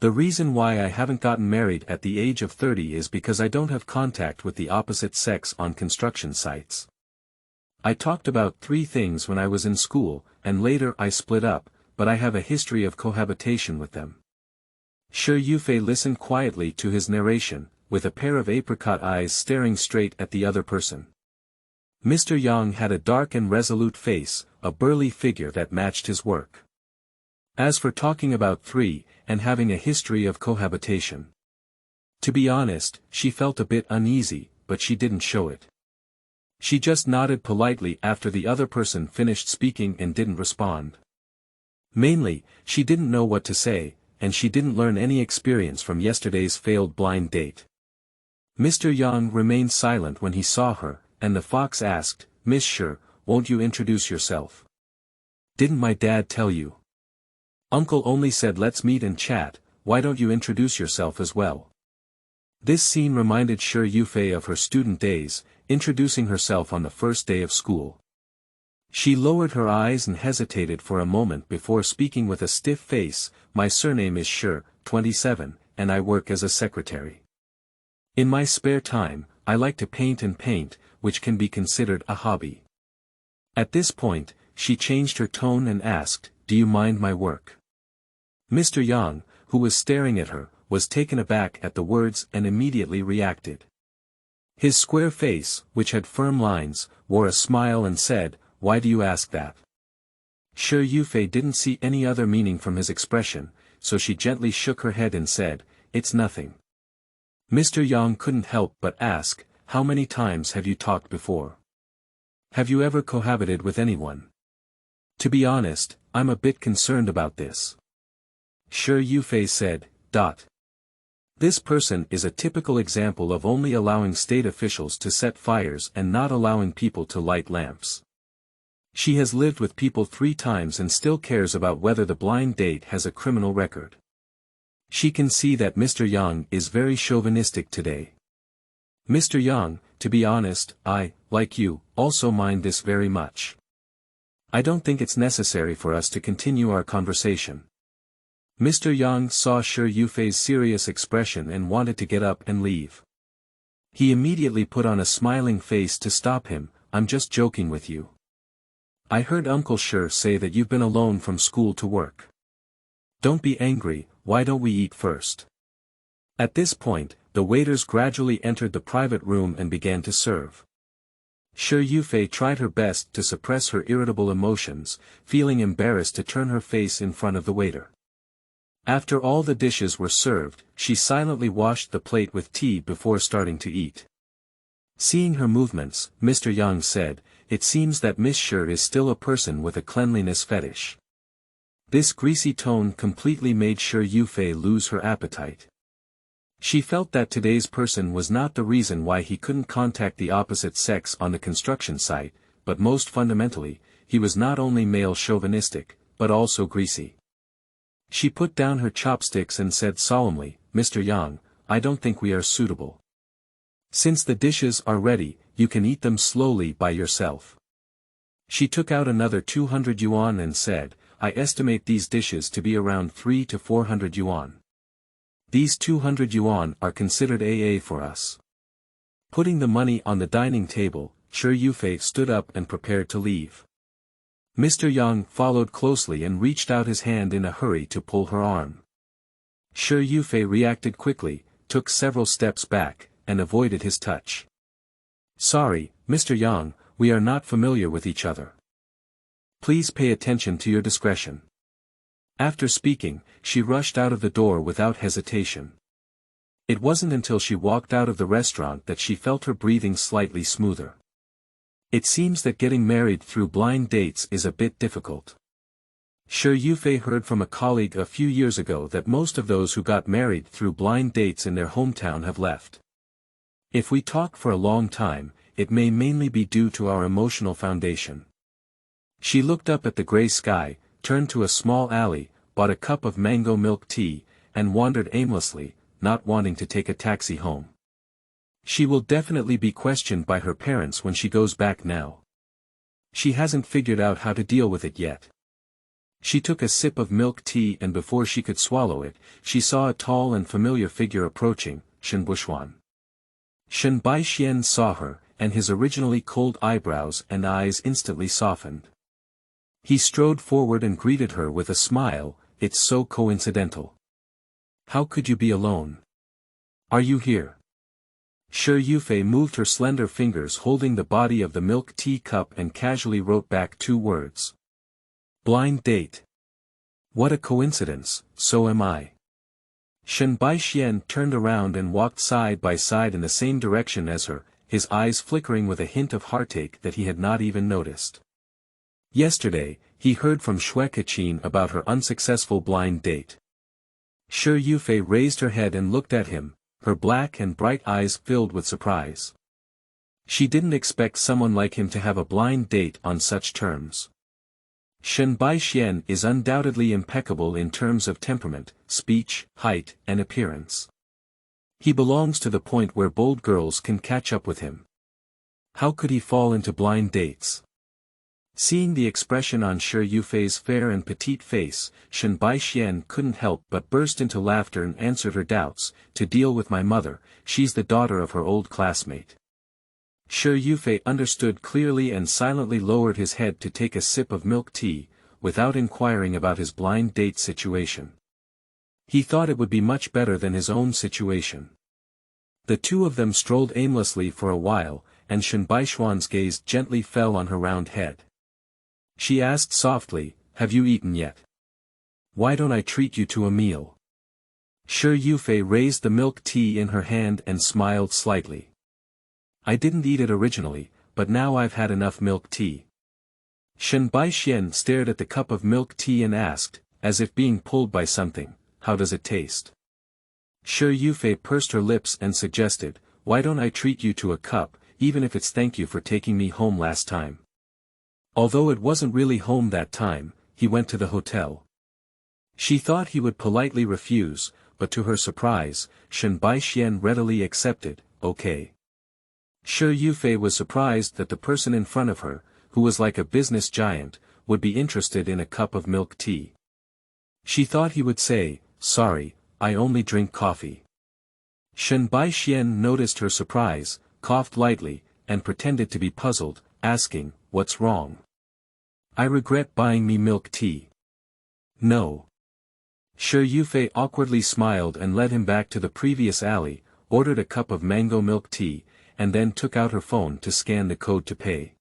The reason why I haven't gotten married at the age of 30 is because I don't have contact with the opposite sex on construction sites. I talked about 3 things when I was in school, and later I split up, but I have a history of cohabitation with them. Shi Yufei listened quietly to his narration, with a pair of apricot eyes staring straight at the other person. Mr. Yang had a dark and resolute face, a burly figure that matched his work. As for talking about 3, and having a history of cohabitation. To be honest, she felt a bit uneasy, but she didn't show it. She just nodded politely after the other person finished speaking and didn't respond. Mainly, she didn't know what to say, and she didn't learn any experience from yesterday's failed blind date. Mr. Yang remained silent when he saw her, and the fox asked, "Miss Shi, won't you introduce yourself? Didn't my dad tell you? Uncle only said let's meet and chat, why don't you introduce yourself as well?" This scene reminded Shi Yufei of her student days, introducing herself on the first day of school. She lowered her eyes and hesitated for a moment before speaking with a stiff face, "My surname is Shi, 27, and I work as a secretary. In my spare time, I like to paint, which can be considered a hobby." At this point, she changed her tone and asked, "Do you mind my work?" Mr. Yang, who was staring at her, was taken aback at the words and immediately reacted. His square face, which had firm lines, wore a smile and said, "Why do you ask that?" Shi Yufei didn't see any other meaning from his expression, so she gently shook her head and said, "It's nothing." Mr. Yang couldn't help but ask, "How many times have you talked before? Have you ever cohabited with anyone?" "To be honest, I'm a bit concerned about this," Shi Yufei said. This person is a typical example of only allowing state officials to set fires and not allowing people to light lamps. She has lived with people 3 times and still cares about whether the blind date has a criminal record. She can see that Mr. Yang is very chauvinistic today. "Mr. Yang, to be honest, I, like you, also mind this very much. I don't think it's necessary for us to continue our conversation. Mr. Yang saw Shi Yufei's serious expression and wanted to get up and leave. He immediately put on a smiling face to stop him. I'm just joking with you. I heard Uncle Shi say that you've been alone from school to work. Don't be angry, why don't we eat first? At this point, the waiters gradually entered the private room and began to serve. Shi Yufei tried her best to suppress her irritable emotions, feeling embarrassed to turn her face in front of the waiter. After all the dishes were served, she silently washed the plate with tea before starting to eat. Seeing her movements, Mr. Yang said, "It seems that Miss Shi is still a person with a cleanliness fetish." This greasy tone completely made Shi Yufei lose her appetite. She felt that today's person was not the reason why he couldn't contact the opposite sex on the construction site, but most fundamentally, he was not only male chauvinistic, but also greasy. She put down her chopsticks and said solemnly, "Mr. Yang, I don't think we are suitable. Since the dishes are ready, you can eat them slowly by yourself." She took out another 200 yuan and said, "I estimate these dishes to be around 300 to 400 yuan. These 200 yuan are considered AA for us." Putting the money on the dining table, Shi Yufei stood up and prepared to leave. Mr. Yang followed closely and reached out his hand in a hurry to pull her arm. Shi Yufei reacted quickly, took several steps back, and avoided his touch. "Sorry, Mr. Yang, we are not familiar with each other. Please pay attention to your discretion." After speaking, she rushed out of the door without hesitation. It wasn't until she walked out of the restaurant that she felt her breathing slightly smoother. It seems that getting married through blind dates is a bit difficult. Shi Yufei heard from a colleague a few years ago that most of those who got married through blind dates in their hometown have left. If we talk for a long time, it may mainly be due to our emotional foundation. She looked up at the gray sky, turned to a small alley, bought a cup of mango milk tea, and wandered aimlessly, not wanting to take a taxi home. She will definitely be questioned by her parents when she goes back now. She hasn't figured out how to deal with it yet. She took a sip of milk tea and before she could swallow it, she saw a tall and familiar figure approaching, Shen Buxuan. Shen Baixian saw her, and his originally cold eyebrows and eyes instantly softened. He strode forward and greeted her with a smile, "It's so coincidental. How could you be alone? Are you here?" Shi Yufei moved her slender fingers holding the body of the milk tea cup and casually wrote back 2 words. "Blind date. What a coincidence, so am I." Shen Baixian turned around and walked side by side in the same direction as her, his eyes flickering with a hint of heartache that he had not even noticed. Yesterday, he heard from Xue Kaqin about her unsuccessful blind date. Shi Yufei raised her head and looked at him, her black and bright eyes filled with surprise. She didn't expect someone like him to have a blind date on such terms. Shen Baixian is undoubtedly impeccable in terms of temperament, speech, height, and appearance. He belongs to the point where bold girls can catch up with him. How could he fall into blind dates? Seeing the expression on Shi Yufei's fair and petite face, Shen Baixian couldn't help but burst into laughter and answered her doubts, "To deal with my mother, she's the daughter of her old classmate." Shi Yufei understood clearly and silently lowered his head to take a sip of milk tea, without inquiring about his blind date situation. He thought it would be much better than his own situation. The two of them strolled aimlessly for a while, and Shen Baixian's gaze gently fell on her round head. She asked softly, "Have you eaten yet? Why don't I treat you to a meal?" Shi Yufei raised the milk tea in her hand and smiled slightly. "I didn't eat it originally, but now I've had enough milk tea." Shen Baixian stared at the cup of milk tea and asked, as if being pulled by something, "How does it taste?" Shi Yufei pursed her lips and suggested, "Why don't I treat you to a cup, even if it's thank you for taking me home last time." Although it wasn't really home that time, he went to the hotel. She thought he would politely refuse, but to her surprise, Shen Baixian readily accepted, "Okay." Shi Yufei was surprised that the person in front of her, who was like a business giant, would be interested in a cup of milk tea. She thought he would say, "Sorry, I only drink coffee." Shen Baixian noticed her surprise, coughed lightly, and pretended to be puzzled, asking, "What's wrong?" "I regret buying me milk tea." "No." Shi Yufei awkwardly smiled and led him back to the previous alley, ordered a cup of mango milk tea, and then took out her phone to scan the code to pay.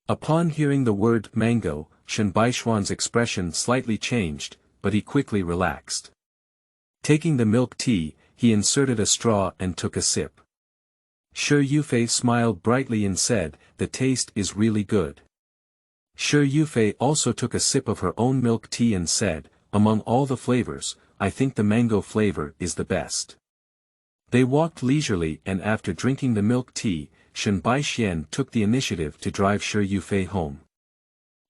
Upon hearing the word mango, Shen Baishuan's expression slightly changed, but he quickly relaxed. Taking the milk tea, he inserted a straw and took a sip. Shi Yufei smiled brightly and said, "The taste is really good." Shi Yufei also took a sip of her own milk tea and said, "Among all the flavors, I think the mango flavor is the best." They walked leisurely and after drinking the milk tea, Shen Baixian took the initiative to drive Shi Yufei home.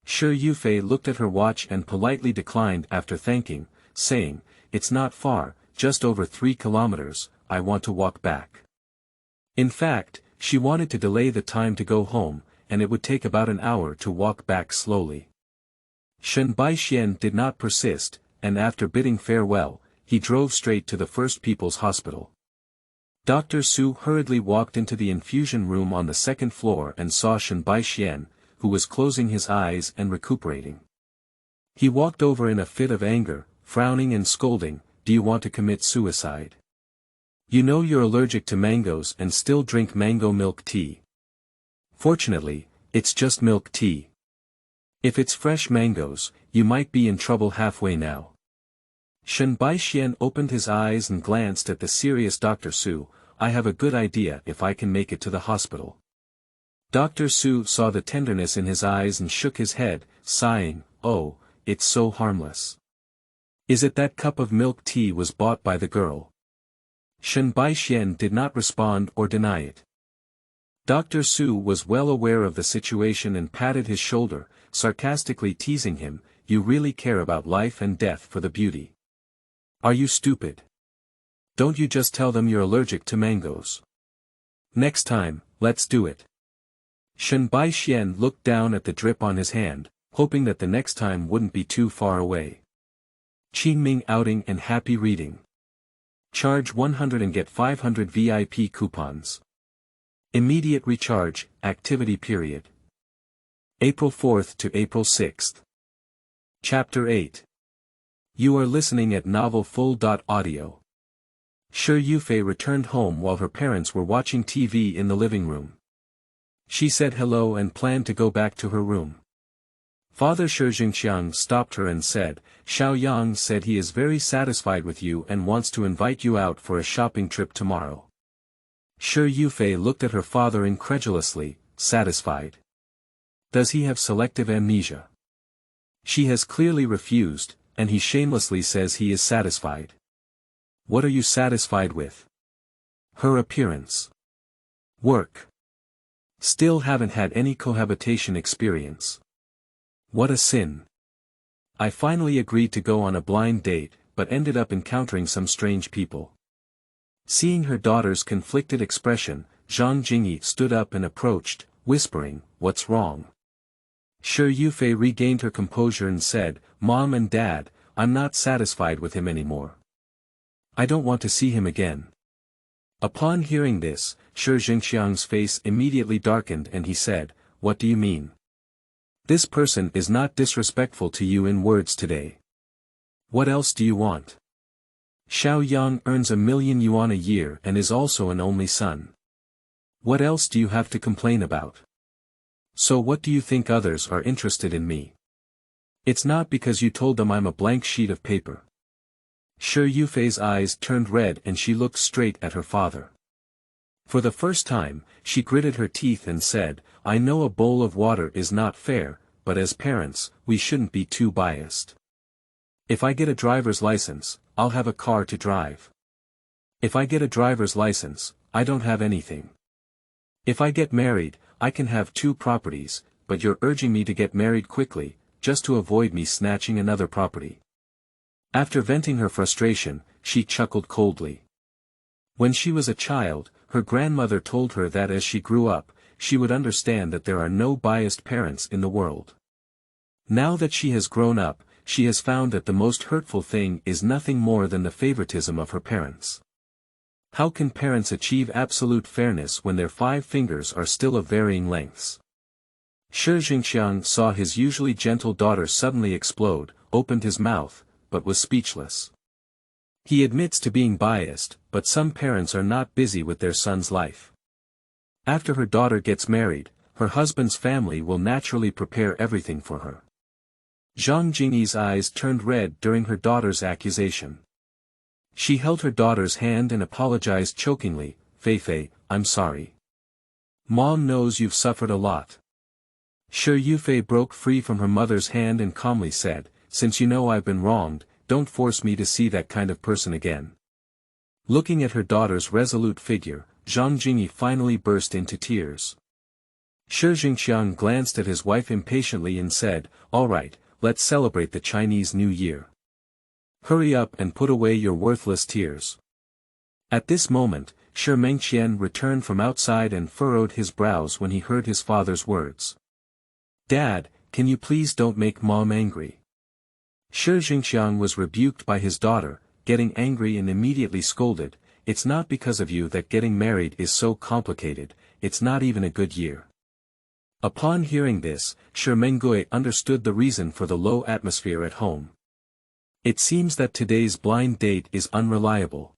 Shi Yufei looked at her watch and politely declined after thanking, saying, "It's not far, just over 3 kilometers, I want to walk back." In fact, she wanted to delay the time to go home, and it would take about an hour to walk back slowly. Shen Baixian did not persist, and after bidding farewell, he drove straight to the First People's Hospital. Dr. Su hurriedly walked into the infusion room on the second floor and saw Shen Baixian, who was closing his eyes and recuperating. He walked over in a fit of anger, frowning and scolding, "Do you want to commit suicide? You know you're allergic to mangoes and still drink mango milk tea. Fortunately, it's just milk tea. If it's fresh mangoes, you might be in trouble halfway now." Shen Baixian opened his eyes and glanced at the serious Dr. Su. "I have a good idea if I can make it to the hospital." Dr. Su saw the tenderness in his eyes and shook his head, sighing, "Oh, it's so harmless. Is it that cup of milk tea was bought by the girl?" Shen Baixian did not respond or deny it. Dr. Su was well aware of the situation and patted his shoulder, sarcastically teasing him, "You really care about life and death for the beauty. Are you stupid? Don't you just tell them you're allergic to mangoes? Next time, let's do it." Shen Baixian looked down at the drip on his hand, hoping that the next time wouldn't be too far away. Qingming outing and happy reading. Charge 100 and get 500 VIP coupons. Immediate recharge, activity period. April 4th to April 6th. Chapter 8. You are listening at novelfull.audio. Shi Yufei returned home while her parents were watching TV in the living room. She said hello and planned to go back to her room. Father Shi Jingxiang stopped her and said, "Xiao Yang said he is very satisfied with you and wants to invite you out for a shopping trip tomorrow." Shi Yufei looked at her father incredulously, "Satisfied? Does he have selective amnesia? She has clearly refused, and he shamelessly says he is satisfied. What are you satisfied with? Her appearance. Work. Still haven't had any cohabitation experience. What a sin. I finally agreed to go on a blind date, but ended up encountering some strange people." Seeing her daughter's conflicted expression, Zhang Jingyi stood up and approached, whispering, "What's wrong?" Shi Yufei regained her composure and said, "Mom and Dad, I'm not satisfied with him anymore. I don't want to see him again." Upon hearing this, Shi Jingxiang's face immediately darkened and he said, "What do you mean? This person is not disrespectful to you in words today. What else do you want? Xiao Yang earns 1,000,000 yuan a year and is also an only son. What else do you have to complain about? So what do you think others are interested in me? It's not because you told them I'm a blank sheet of paper." Shi Yufei's eyes turned red and she looked straight at her father. For the first time, she gritted her teeth and said, "I know a bowl of water is not fair, but as parents, we shouldn't be too biased. If I get a driver's license, I'll have a car to drive. If I get a driver's license, I don't have anything. If I get married, I can have 2 properties, but you're urging me to get married quickly, just to avoid me snatching another property." After venting her frustration, she chuckled coldly. When she was a child, her grandmother told her that as she grew up, she would understand that there are no biased parents in the world. Now that she has grown up, she has found that the most hurtful thing is nothing more than the favoritism of her parents. How can parents achieve absolute fairness when their 5 fingers are still of varying lengths? Shi Jingxiang saw his usually gentle daughter suddenly explode, opened his mouth, but was speechless. He admits to being biased, but some parents are not busy with their son's life. After her daughter gets married, her husband's family will naturally prepare everything for her. Zhang Jingyi's eyes turned red during her daughter's accusation. She held her daughter's hand and apologized chokingly, "Fei, I'm sorry. Mom knows you've suffered a lot." Shi Yufei broke free from her mother's hand and calmly said, "Since you know I've been wronged, don't force me to see that kind of person again." Looking at her daughter's resolute figure, Zhang Jingyi finally burst into tears. Shi Jingxiang glanced at his wife impatiently and said, "All right, let's celebrate the Chinese New Year. Hurry up and put away your worthless tears." At this moment, Shi Mengqian returned from outside and furrowed his brows when he heard his father's words. "Dad, can you please don't make Mom angry?" Shi Jingxiang was rebuked by his daughter, getting angry and immediately scolded, "It's not because of you that getting married is so complicated, it's not even a good year." Upon hearing this, Shi Menggui understood the reason for the low atmosphere at home. It seems that today's blind date is unreliable.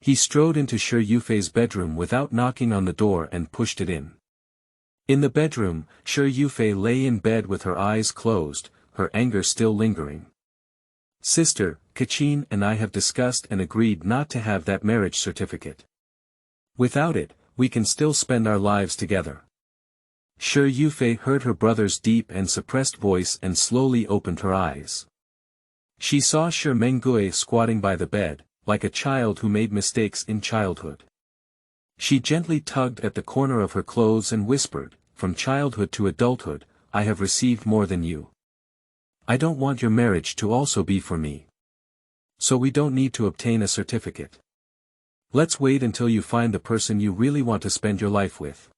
He strode into Shi Yufei's bedroom without knocking on the door and pushed it in. In the bedroom, Shi Yufei lay in bed with her eyes closed, her anger still lingering. "Sister, Kachin and I have discussed and agreed not to have that marriage certificate. Without it, we can still spend our lives together." Shi Yufei heard her brother's deep and suppressed voice and slowly opened her eyes. She saw Shi Menggui squatting by the bed, like a child who made mistakes in childhood. She gently tugged at the corner of her clothes and whispered, "From childhood to adulthood, I have received more than you. I don't want your marriage to also be for me. So we don't need to obtain a certificate. Let's wait until you find the person you really want to spend your life with."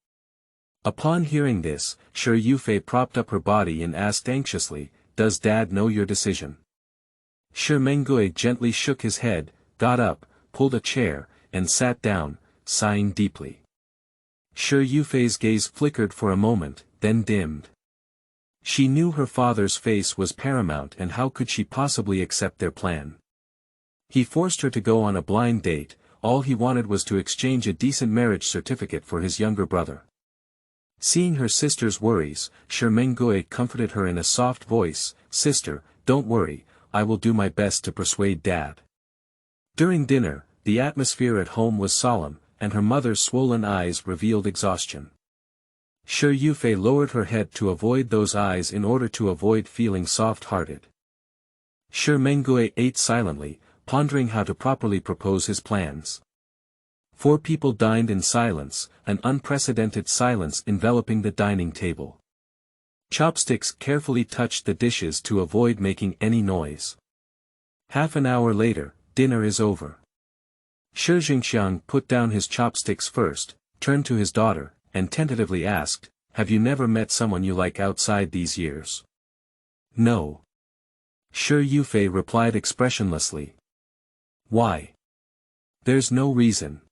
Upon hearing this, Shi Yufei propped up her body and asked anxiously, "Does Dad know your decision?" Shi Menggui gently shook his head, got up, pulled a chair, and sat down, sighing deeply. Shi Yufei's gaze flickered for a moment, then dimmed. She knew her father's face was paramount and how could she possibly accept their plan. He forced her to go on a blind date, all he wanted was to exchange a decent marriage certificate for his younger brother. Seeing her sister's worries, Shi Menggui comforted her in a soft voice, "Sister, don't worry, I will do my best to persuade Dad." During dinner, the atmosphere at home was solemn, and her mother's swollen eyes revealed exhaustion. Shi Yufei lowered her head to avoid those eyes in order to avoid feeling soft-hearted. Shi Menggui ate silently, pondering how to properly propose his plans. 4 people dined in silence, an unprecedented silence enveloping the dining table. Chopsticks carefully touched the dishes to avoid making any noise. Half an hour later, dinner is over. Shi Jingxiang put down his chopsticks first, turned to his daughter, and tentatively asked, "Have you never met someone you like outside these years?" "No." Shi Yufei replied expressionlessly. "Why?" "There's no reason."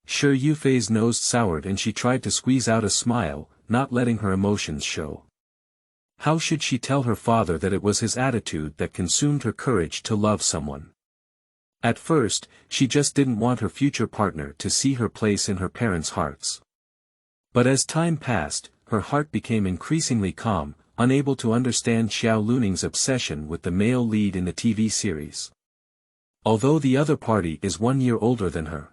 Shi Yufei's nose soured and she tried to squeeze out a smile, not letting her emotions show. How should she tell her father that it was his attitude that consumed her courage to love someone? At first, she just didn't want her future partner to see her place in her parents' hearts. But as time passed, her heart became increasingly calm, unable to understand Xiao Luning's obsession with the male lead in the TV series. Although the other party is 1 year older than her.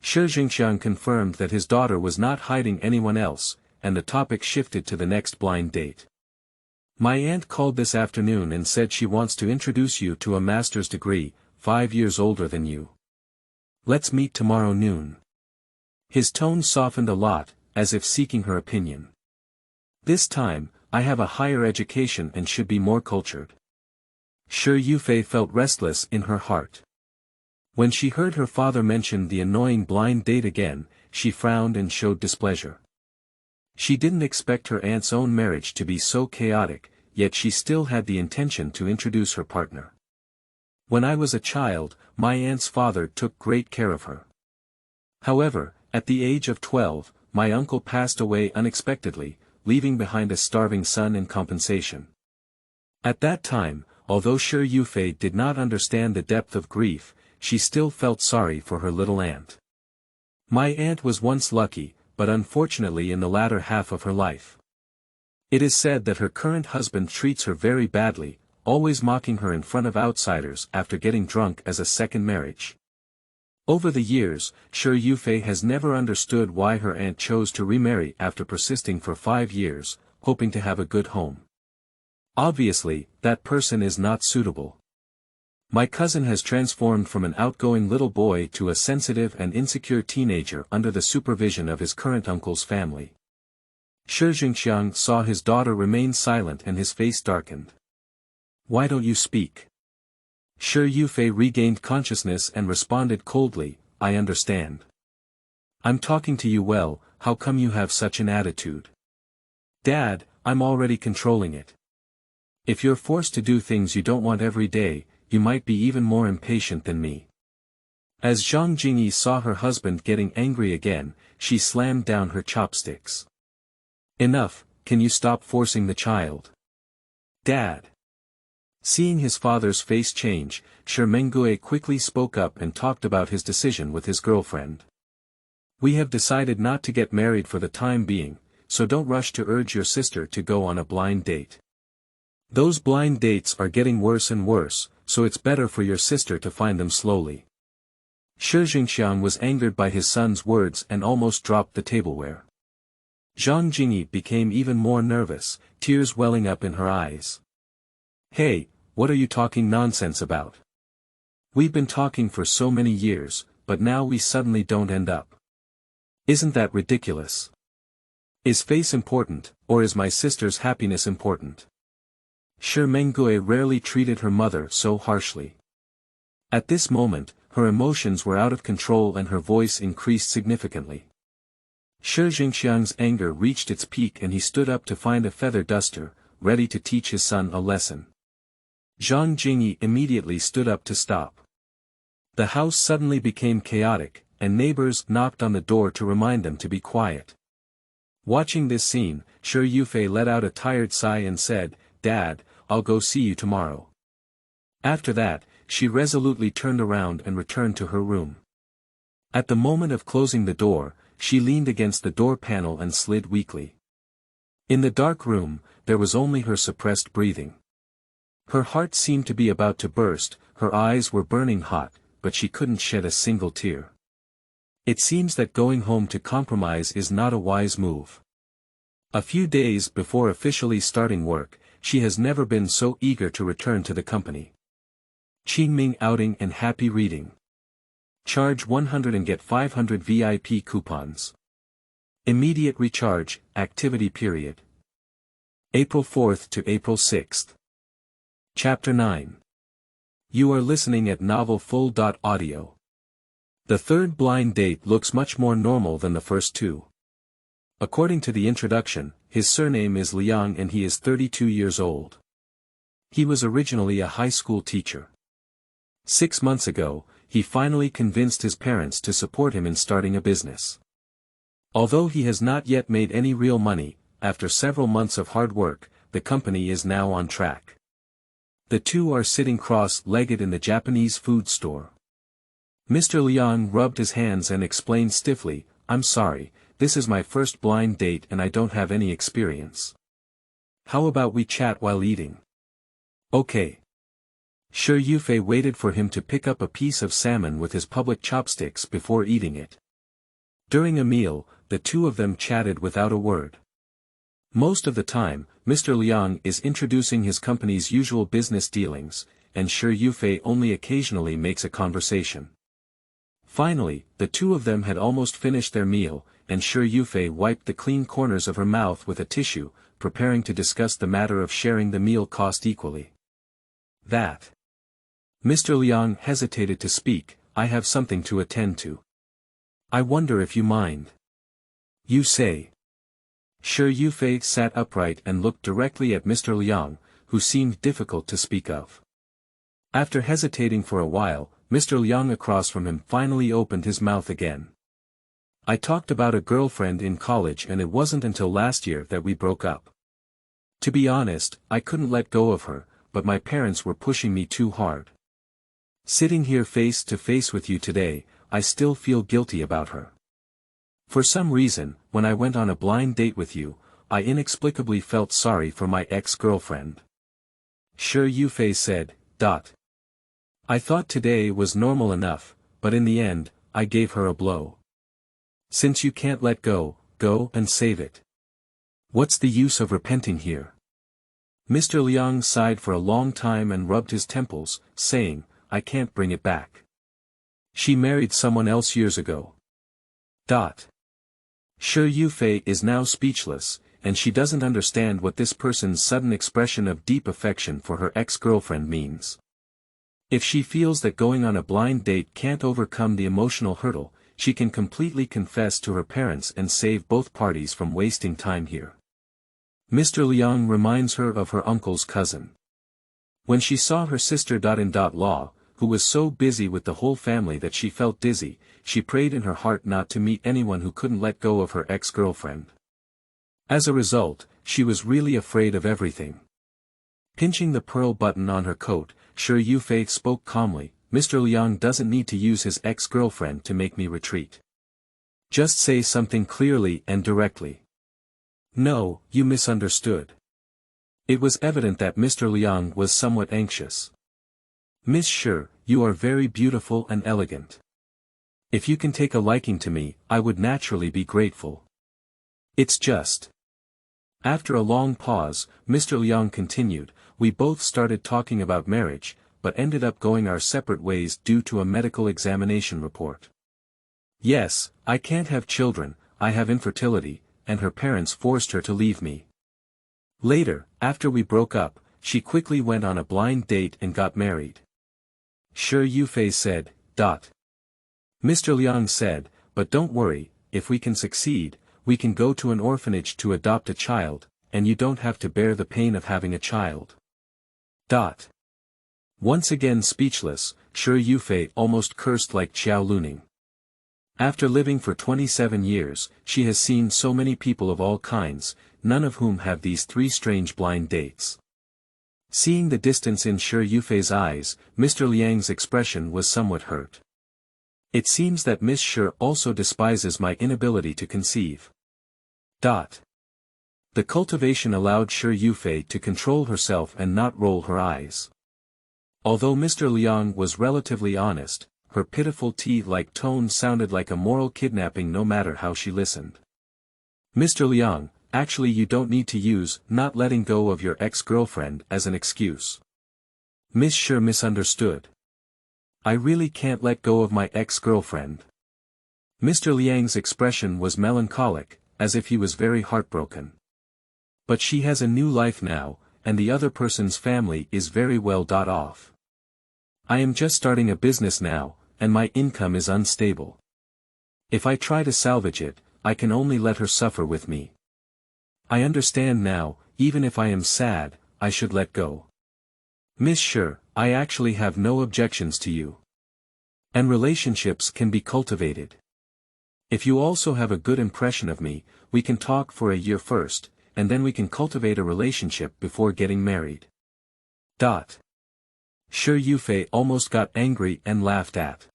Shi Jingxiang confirmed that his daughter was not hiding anyone else, and the topic shifted to the next blind date. "My aunt called this afternoon and said she wants to introduce you to a master's degree, 5 years older than you. Let's meet tomorrow noon." His tone softened a lot, as if seeking her opinion. "This time, I have a higher education and should be more cultured." Shi Yufei felt restless in her heart. When she heard her father mention the annoying blind date again, she frowned and showed displeasure. She didn't expect her aunt's own marriage to be so chaotic, yet she still had the intention to introduce her partner. When I was a child, my aunt's father took great care of her. However, at the age of 12, my uncle passed away unexpectedly, leaving behind a starving son in compensation. At that time, although Shi Yufei did not understand the depth of grief, she still felt sorry for her little aunt. My aunt was once lucky, but unfortunately in the latter half of her life. It is said that her current husband treats her very badly, always mocking her in front of outsiders after getting drunk as a second marriage. Over the years, Shi Yufei has never understood why her aunt chose to remarry after persisting for 5 years, hoping to have a good home. Obviously, that person is not suitable. My cousin has transformed from an outgoing little boy to a sensitive and insecure teenager under the supervision of his current uncle's family. Shi Jingxiang saw his daughter remain silent and his face darkened. "Why don't you speak?" Shi Yufei regained consciousness and responded coldly, "I understand. I'm talking to you well, how come you have such an attitude?" "Dad, I'm already controlling it. If you're forced to do things you don't want every day, you might be even more impatient than me." As Zhang Jingyi saw her husband getting angry again, she slammed down her chopsticks. "Enough, can you stop forcing the child?" "Dad." Seeing his father's face change, Shi Mengue quickly spoke up and talked about his decision with his girlfriend. "We have decided not to get married for the time being, so don't rush to urge your sister to go on a blind date. Those blind dates are getting worse and worse, so it's better for your sister to find them slowly." Shi Jingxiang was angered by his son's words and almost dropped the tableware. Zhang Jingyi became even more nervous, tears welling up in her eyes. "Hey, what are you talking nonsense about? We've been talking for so many years, but now we suddenly don't end up. Isn't that ridiculous? Is face important, or is my sister's happiness important?" Shi Mengue rarely treated her mother so harshly. At this moment, her emotions were out of control and her voice increased significantly. Shi Jingxiang's anger reached its peak and he stood up to find a feather duster, ready to teach his son a lesson. Zhang Jingyi immediately stood up to stop. The house suddenly became chaotic, and neighbors knocked on the door to remind them to be quiet. Watching this scene, Shi Yufei let out a tired sigh and said, "Dad, I'll go see you tomorrow." After that, she resolutely turned around and returned to her room. At the moment of closing the door, she leaned against the door panel and slid weakly. In the dark room, there was only her suppressed breathing. Her heart seemed to be about to burst, her eyes were burning hot, but she couldn't shed a single tear. It seems that going home to compromise is not a wise move. A few days before officially starting work, she has never been so eager to return to the company. Qingming outing and happy reading. Charge 100 and get 500 VIP coupons. Immediate recharge, activity period. April 4th to April 6th. Chapter 9. You are listening at novelfull.audio. The third blind date looks much more normal than the first two. According to the introduction, his surname is Liang and he is 32 years old. He was originally a high school teacher. 6 months ago, he finally convinced his parents to support him in starting a business. Although he has not yet made any real money, after several months of hard work, the company is now on track. The two are sitting cross-legged in the Japanese food store. Mr. Liang rubbed his hands and explained stiffly, "I'm sorry, this is my first blind date and I don't have any experience. How about we chat while eating?" "Okay." Shi Yufei waited for him to pick up a piece of salmon with his public chopsticks before eating it. During a meal, the two of them chatted without a word. Most of the time, Mr. Liang is introducing his company's usual business dealings, and Shi Yufei only occasionally makes a conversation. Finally, the two of them had almost finished their meal, and Shi Yufei wiped the clean corners of her mouth with a tissue, preparing to discuss the matter of sharing the meal cost equally. "That." Mr. Liang hesitated to speak, "I have something to attend to. I wonder if you mind." "You say." Shi Yufei sat upright and looked directly at Mr. Liang, who seemed difficult to speak of. After hesitating for a while, Mr. Liang across from him finally opened his mouth again. I talked about a girlfriend in college and it wasn't until last year that we broke up. To be honest, I couldn't let go of her, but my parents were pushing me too hard. Sitting here face to face with you today, I still feel guilty about her. For some reason, when I went on a blind date with you, I inexplicably felt sorry for my ex-girlfriend. Shi Yufei said, I thought today was normal enough, but in the end, I gave her a blow. Since you can't let go, go and save it. What's the use of repenting here? Mr. Liang sighed for a long time and rubbed his temples, saying, I can't bring it back. She married someone else years ago. Shi Yufei is now speechless, and she doesn't understand what this person's sudden expression of deep affection for her ex-girlfriend means. If she feels that going on a blind date can't overcome the emotional hurdle, she can completely confess to her parents and save both parties from wasting time here. Mr. Liang reminds her of her uncle's cousin. When she saw her sister-in-law, who was so busy with the whole family that she felt dizzy, she prayed in her heart not to meet anyone who couldn't let go of her ex-girlfriend. As a result, she was really afraid of everything. Pinching the pearl button on her coat, Shi Yufei spoke calmly, Mr. Liang doesn't need to use his ex-girlfriend to make me retreat. Just say something clearly and directly. No, you misunderstood. It was evident that Mr. Liang was somewhat anxious. Miss Shi, you are very beautiful and elegant. If you can take a liking to me, I would naturally be grateful. It's just. After a long pause, Mr. Liang continued, we both started talking about marriage, but ended up going our separate ways due to a medical examination report. Yes, I can't have children, I have infertility, and her parents forced her to leave me. Later, after we broke up, she quickly went on a blind date and got married. Shi Yufei said, Mr. Liang said, but don't worry, if we can succeed, we can go to an orphanage to adopt a child, and you don't have to bear the pain of having a child. Once again speechless, Shi Yufei almost cursed like Xiao Luning. After living for 27 years, she has seen so many people of all kinds, none of whom have these three strange blind dates. Seeing the distance in Shi Yufei's eyes, Mr. Liang's expression was somewhat hurt. It seems that Miss Shi also despises my inability to conceive. The cultivation allowed Shi Yufei to control herself and not roll her eyes. Although Mr. Liang was relatively honest, her pitiful tea-like tone sounded like a moral kidnapping no matter how she listened. Mr. Liang, actually you don't need to use not letting go of your ex-girlfriend as an excuse. Miss Shi misunderstood. I really can't let go of my ex-girlfriend. Mr. Liang's expression was melancholic, as if he was very heartbroken. But she has a new life now, and the other person's family is very well off. I am just starting a business now, and my income is unstable. If I try to salvage it, I can only let her suffer with me. I understand now, even if I am sad, I should let go. Miss Shi, I actually have no objections to you. And relationships can be cultivated. If you also have a good impression of me, we can talk for a year first, and then we can cultivate a relationship before getting married. Shi Yufei almost got angry and laughed at.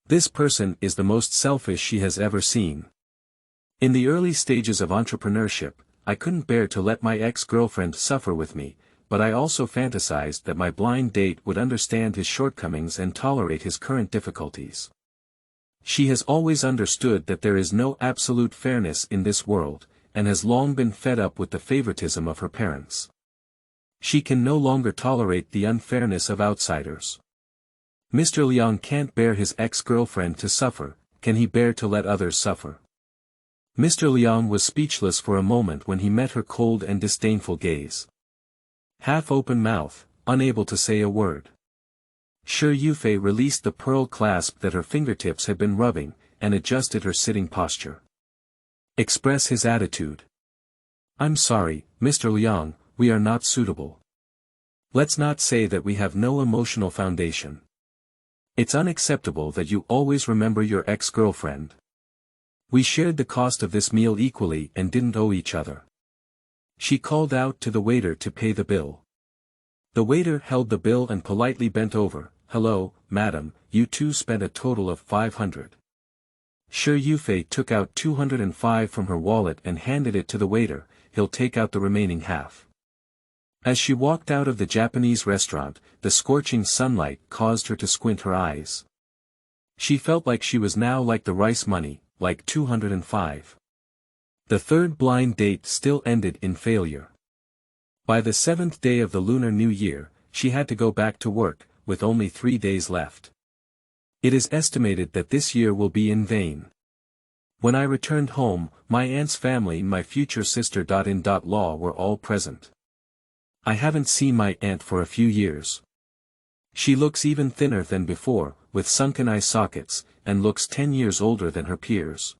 This person is the most selfish she has ever seen. In the early stages of entrepreneurship, I couldn't bear to let my ex-girlfriend suffer with me, but I also fantasized that my blind date would understand his shortcomings and tolerate his current difficulties. She has always understood that there is no absolute fairness in this world, and has long been fed up with the favoritism of her parents. She can no longer tolerate the unfairness of outsiders. Mr. Liang can't bear his ex-girlfriend to suffer, can he bear to let others suffer? Mr. Liang was speechless for a moment when he met her cold and disdainful gaze. Half-open mouth, unable to say a word. Shi Yufei released the pearl clasp that her fingertips had been rubbing, and adjusted her sitting posture. Express his attitude. I'm sorry, Mr. Liang, we are not suitable. Let's not say that we have no emotional foundation. It's unacceptable that you always remember your ex-girlfriend. We shared the cost of this meal equally and didn't owe each other. She called out to the waiter to pay the bill. The waiter held the bill and politely bent over. Hello, madam, you two spent a total of 500. Shi Yufei took out 205 from her wallet and handed it to the waiter. He'll take out the remaining half. As she walked out of the Japanese restaurant, the scorching sunlight caused her to squint her eyes. She felt like she was now like the rice money, like 205. The third blind date still ended in failure. By the 7th day of the Lunar New Year, she had to go back to work, with only 3 days left. It is estimated that this year will be in vain. When I returned home, my aunt's family and my future sister-in-law were all present. I haven't seen my aunt for a few years. She looks even thinner than before, with sunken eye sockets, and looks 10 years older than her peers.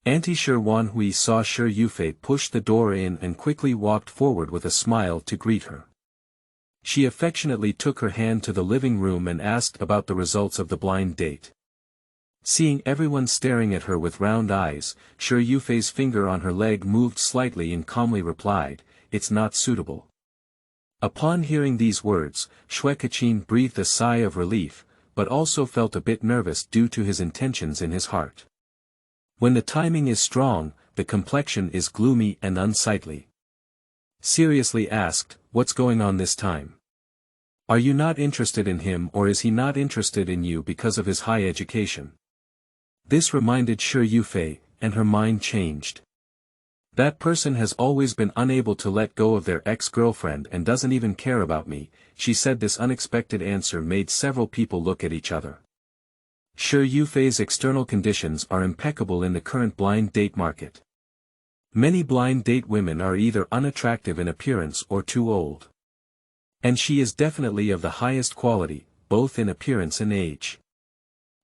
Auntie Shi Wanhui saw Shi Yufei push the door in and quickly walked forward with a smile to greet her. She affectionately took her hand to the living room and asked about the results of the blind date. Seeing everyone staring at her with round eyes, Shi Yufei's finger on her leg moved slightly and calmly replied, "It's not suitable." Upon hearing these words, Xue Kaqin breathed a sigh of relief, but also felt a bit nervous due to his intentions in his heart. When the timing is strong, the complexion is gloomy and unsightly. Seriously asked, "What's going on this time? Are you not interested in him or is he not interested in you because of his high education?" This reminded Shi Yufei, and her mind changed. That person has always been unable to let go of their ex-girlfriend and doesn't even care about me, she said. This unexpected answer made several people look at each other. Shi Yufei's external conditions are impeccable in the current blind date market. Many blind date women are either unattractive in appearance or too old. And she is definitely of the highest quality, both in appearance and age.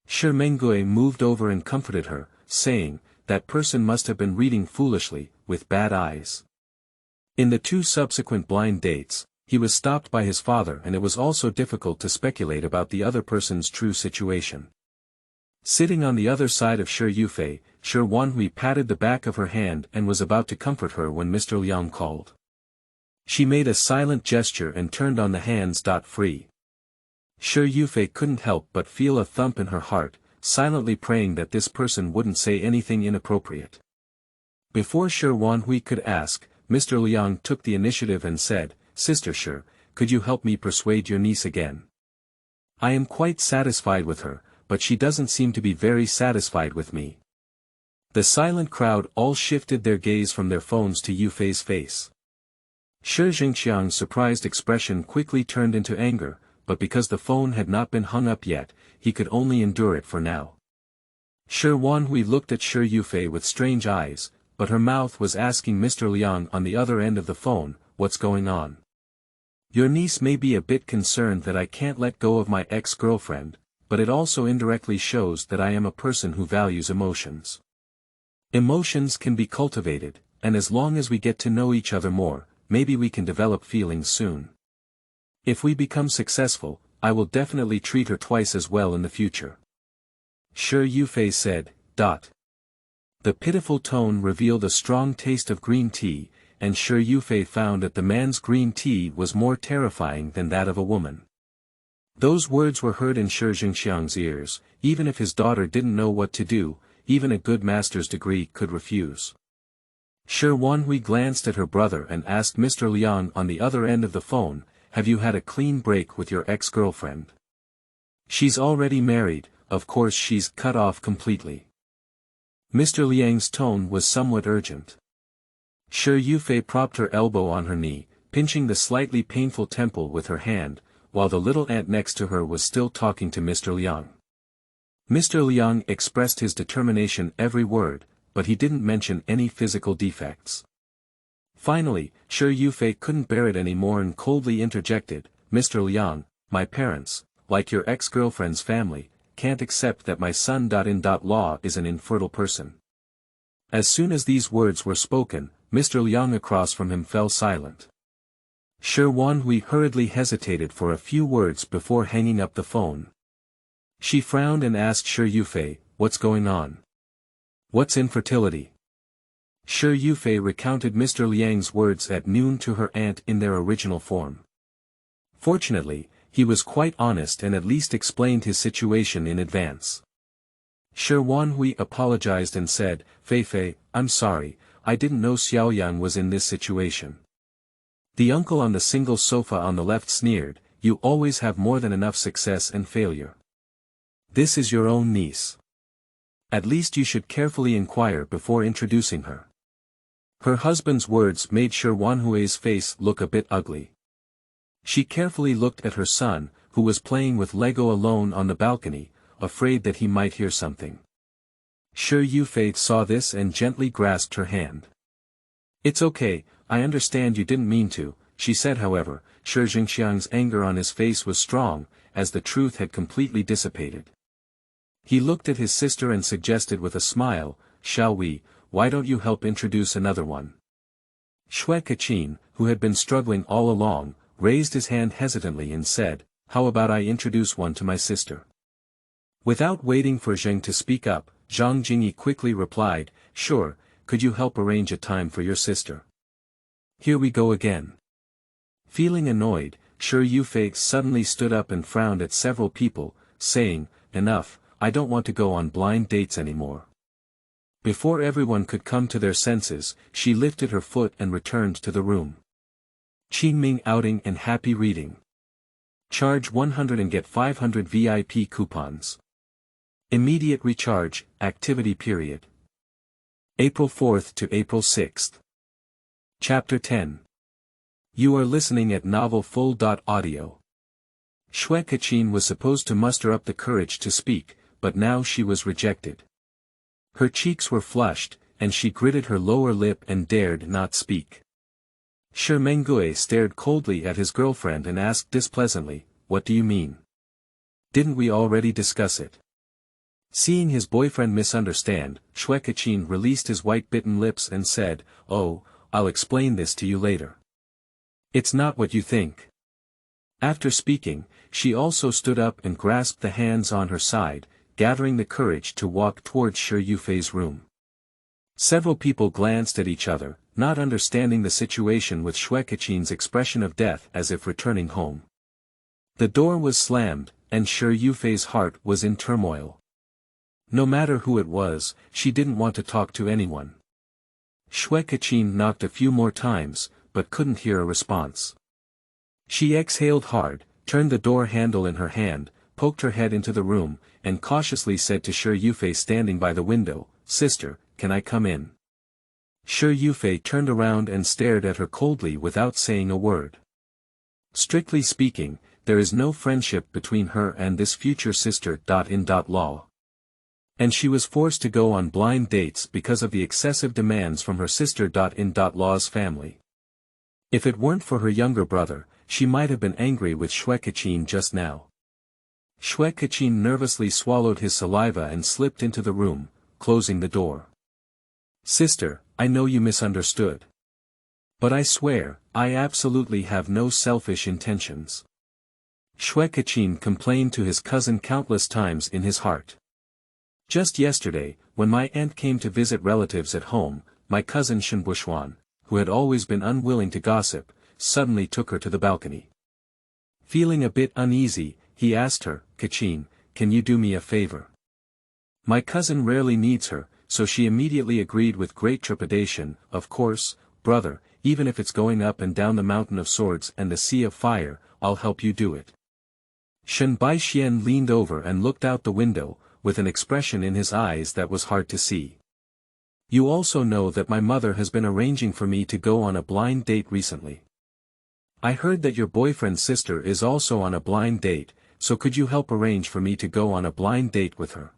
Shi Menggui moved over and comforted her, saying, "That person must have been reading foolishly, with bad eyes." In the 2 subsequent blind dates, he was stopped by his father and it was also difficult to speculate about the other person's true situation. Sitting on the other side of Shi Yufei, Shi Wanhui patted the back of her hand and was about to comfort her when Mr. Liang called. She made a silent gesture and turned on the hands. Free. Shi Yufei couldn't help but feel a thump in her heart, silently praying that this person wouldn't say anything inappropriate. Before Shi Wanhui could ask, Mr. Liang took the initiative and said, "Sister Shi, could you help me persuade your niece again? I am quite satisfied with her, but she doesn't seem to be very satisfied with me." The silent crowd all shifted their gaze from their phones to Yufei's face. Shi Jingxiang's surprised expression quickly turned into anger, but because the phone had not been hung up yet, he could only endure it for now. Shi Wanhui looked at Shi Yufei with strange eyes, but her mouth was asking Mr. Liang on the other end of the phone, "What's going on? Your niece may be a bit concerned that I can't let go of my ex-girlfriend, but it also indirectly shows that I am a person who values emotions. Emotions can be cultivated, and as long as we get to know each other more, maybe we can develop feelings soon. If we become successful, I will definitely treat her twice as well in the future." Shi Yufei said. The pitiful tone revealed a strong taste of green tea, and Shi Yufei found that the man's green tea was more terrifying than that of a woman. Those words were heard in Shi Jingxiang's ears. Even if his daughter didn't know what to do, even a good master's degree could refuse. Shi Wanhui glanced at her brother and asked Mr. Liang on the other end of the phone, "Have you had a clean break with your ex-girlfriend? She's already married, of course she's cut off completely." Mr. Liang's tone was somewhat urgent. Shi Yufei propped her elbow on her knee, pinching the slightly painful temple with her hand, while the little aunt next to her was still talking to Mr. Liang. Mr. Liang expressed his determination every word, but he didn't mention any physical defects. Finally, Shi Yufei couldn't bear it anymore and coldly interjected, "Mr. Liang, my parents, like your ex-girlfriend's family, can't accept that my son-in-law is an infertile person." As soon as these words were spoken, Mr. Liang across from him fell silent. Shi Wanhui hurriedly hesitated for a few words before hanging up the phone. She frowned and asked Shi Yufei, "What's going on? What's infertility?" Shi Yufei recounted Mr. Liang's words at noon to her aunt in their original form. Fortunately, he was quite honest and at least explained his situation in advance. Shi Wanhui apologized and said, "Fei, I'm sorry, I didn't know Xiaoyang was in this situation." The uncle on the single sofa on the left sneered, "You always have more than enough success and failure. This is your own niece. At least you should carefully inquire before introducing her." Her husband's words made Shi Wanhui's face look a bit ugly. She carefully looked at her son, who was playing with Lego alone on the balcony, afraid that he might hear something. Shi Yufei saw this and gently grasped her hand. "It's okay, I understand you didn't mean to," she said. However, Shi Jingxiang's anger on his face was strong, as the truth had completely dissipated. He looked at his sister and suggested with a smile, "Why don't you help introduce another one?" Xue Kaqin, who had been struggling all along, raised his hand hesitantly and said, "How about I introduce one to my sister?" Without waiting for Zheng to speak up, Zhang Jingyi quickly replied, "Sure, could you help arrange a time for your sister?" Here we go again. Feeling annoyed, Shi Yufei suddenly stood up and frowned at several people, saying, "Enough, I don't want to go on blind dates anymore." Before everyone could come to their senses, she lifted her foot and returned to the room. Qingming outing and happy reading. Charge 100 and get 500 VIP coupons. Immediate recharge, activity period. April 4th to April 6th. Chapter 10. You are listening at novelfull.audio. Xue Kaqin was supposed to muster up the courage to speak, but now she was rejected. Her cheeks were flushed, and she gritted her lower lip and dared not speak. Shi Menggui stared coldly at his girlfriend and asked displeasantly, "What do you mean? Didn't we already discuss it?" Seeing his boyfriend misunderstand, Xue Kaqin released his white bitten lips and said, "Oh, I'll explain this to you later. It's not what you think." After speaking, she also stood up and grasped the hands on her side, gathering the courage to walk towards Shi Yufei's room. Several people glanced at each other, not understanding the situation with Xue Kaqin's expression of death as if returning home. The door was slammed, and Shi Yufei's heart was in turmoil. No matter who it was, she didn't want to talk to anyone. Xue Kaqin knocked a few more times, but couldn't hear a response. She exhaled hard, turned the door handle in her hand, poked her head into the room, and cautiously said to Shi Yufei standing by the window, "Sister, can I come in?" Shi Yufei turned around and stared at her coldly without saying a word. Strictly speaking, there is no friendship between her and this future sister. Law. And she was forced to go on blind dates because of the excessive demands from her sister. Law's family. If it weren't for her younger brother, she might have been angry with Xue Kaqin just now. Xue Kaqin nervously swallowed his saliva and slipped into the room, closing the door. "Sister, I know you misunderstood. But I swear, I absolutely have no selfish intentions." Xue Kaqin complained to his cousin countless times in his heart. Just yesterday, when my aunt came to visit relatives at home, my cousin Shen Bushuan, who had always been unwilling to gossip, suddenly took her to the balcony. Feeling a bit uneasy, he asked her, "Kaqin, can you do me a favor?" My cousin rarely needs her, so she immediately agreed with great trepidation, "Of course, brother, even if it's going up and down the mountain of swords and the sea of fire, I'll help you do it." Shen Baixian leaned over and looked out the window, with an expression in his eyes that was hard to see. "You also know that my mother has been arranging for me to go on a blind date recently. I heard that your boyfriend's sister is also on a blind date, so could you help arrange for me to go on a blind date with her?"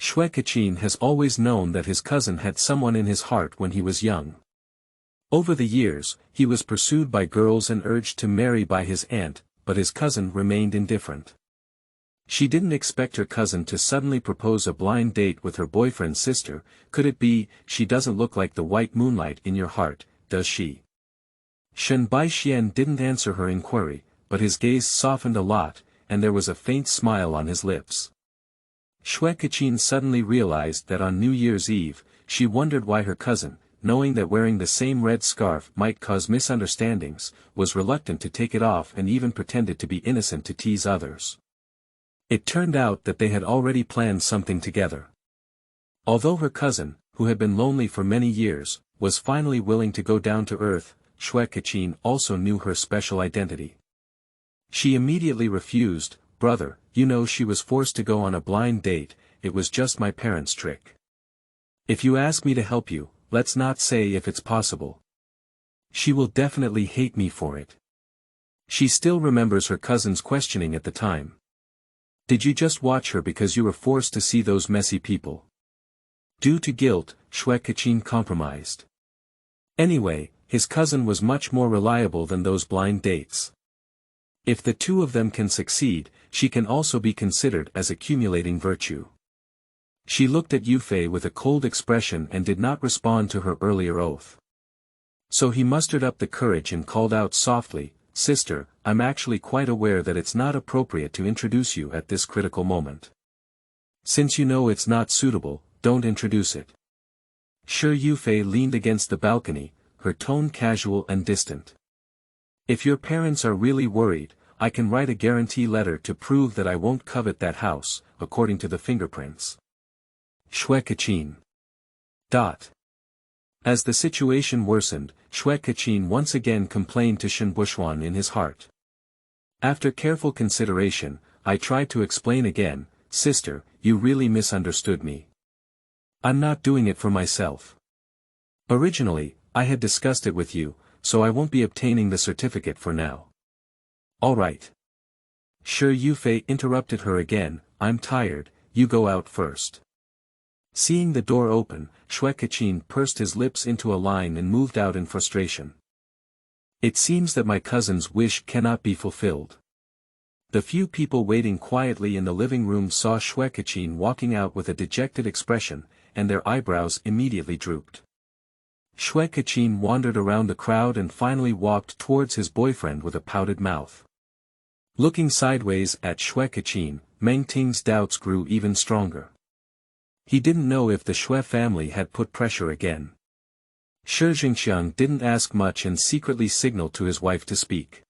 Xue Kaqin has always known that his cousin had someone in his heart when he was young. Over the years, he was pursued by girls and urged to marry by his aunt, but his cousin remained indifferent. She didn't expect her cousin to suddenly propose a blind date with her boyfriend's sister. Could it be, she doesn't look like the white moonlight in your heart, does she? Shen Baixian didn't answer her inquiry, but his gaze softened a lot, and there was a faint smile on his lips. Xue Keqin suddenly realized that on New Year's Eve, she wondered why her cousin, knowing that wearing the same red scarf might cause misunderstandings, was reluctant to take it off and even pretended to be innocent to tease others. It turned out that they had already planned something together. Although her cousin, who had been lonely for many years, was finally willing to go down to earth, Xue Keqin also knew her special identity. She immediately refused. Brother, you know she was forced to go on a blind date, it was just my parents' trick. If you ask me to help you, let's not say if it's possible. She will definitely hate me for it. She still remembers her cousin's questioning at the time. Did you just watch her because you were forced to see those messy people? Due to guilt, Xue Keqin compromised. Anyway, his cousin was much more reliable than those blind dates. If the two of them can succeed, she can also be considered as accumulating virtue. She looked at Yufei with a cold expression and did not respond to her earlier oath. So he mustered up the courage and called out softly, Sister, I'm actually quite aware that it's not appropriate to introduce you at this critical moment. Since you know it's not suitable, don't introduce it. Shi Yufei leaned against the balcony, her tone casual and distant. If your parents are really worried, I can write a guarantee letter to prove that I won't covet that house, according to the fingerprints. Xue Keqin. As the situation worsened, Xue Keqin once again complained to Shen Bushuan in his heart. After careful consideration, I tried to explain again, Sister, you really misunderstood me. I'm not doing it for myself. Originally, I had discussed it with you, so I won't be obtaining the certificate for now. All right. Shi Yufei interrupted her again, I'm tired, you go out first. Seeing the door open, Xue Keqin pursed his lips into a line and moved out in frustration. It seems that my cousin's wish cannot be fulfilled. The few people waiting quietly in the living room saw Xue Keqin walking out with a dejected expression, and their eyebrows immediately drooped. Xue Keqin wandered around the crowd and finally walked towards his boyfriend with a pouted mouth. Looking sideways at Xue Keqin, Meng Ting's doubts grew even stronger. He didn't know if the Xue family had put pressure again. Shi Jingxiang didn't ask much and secretly signaled to his wife to speak.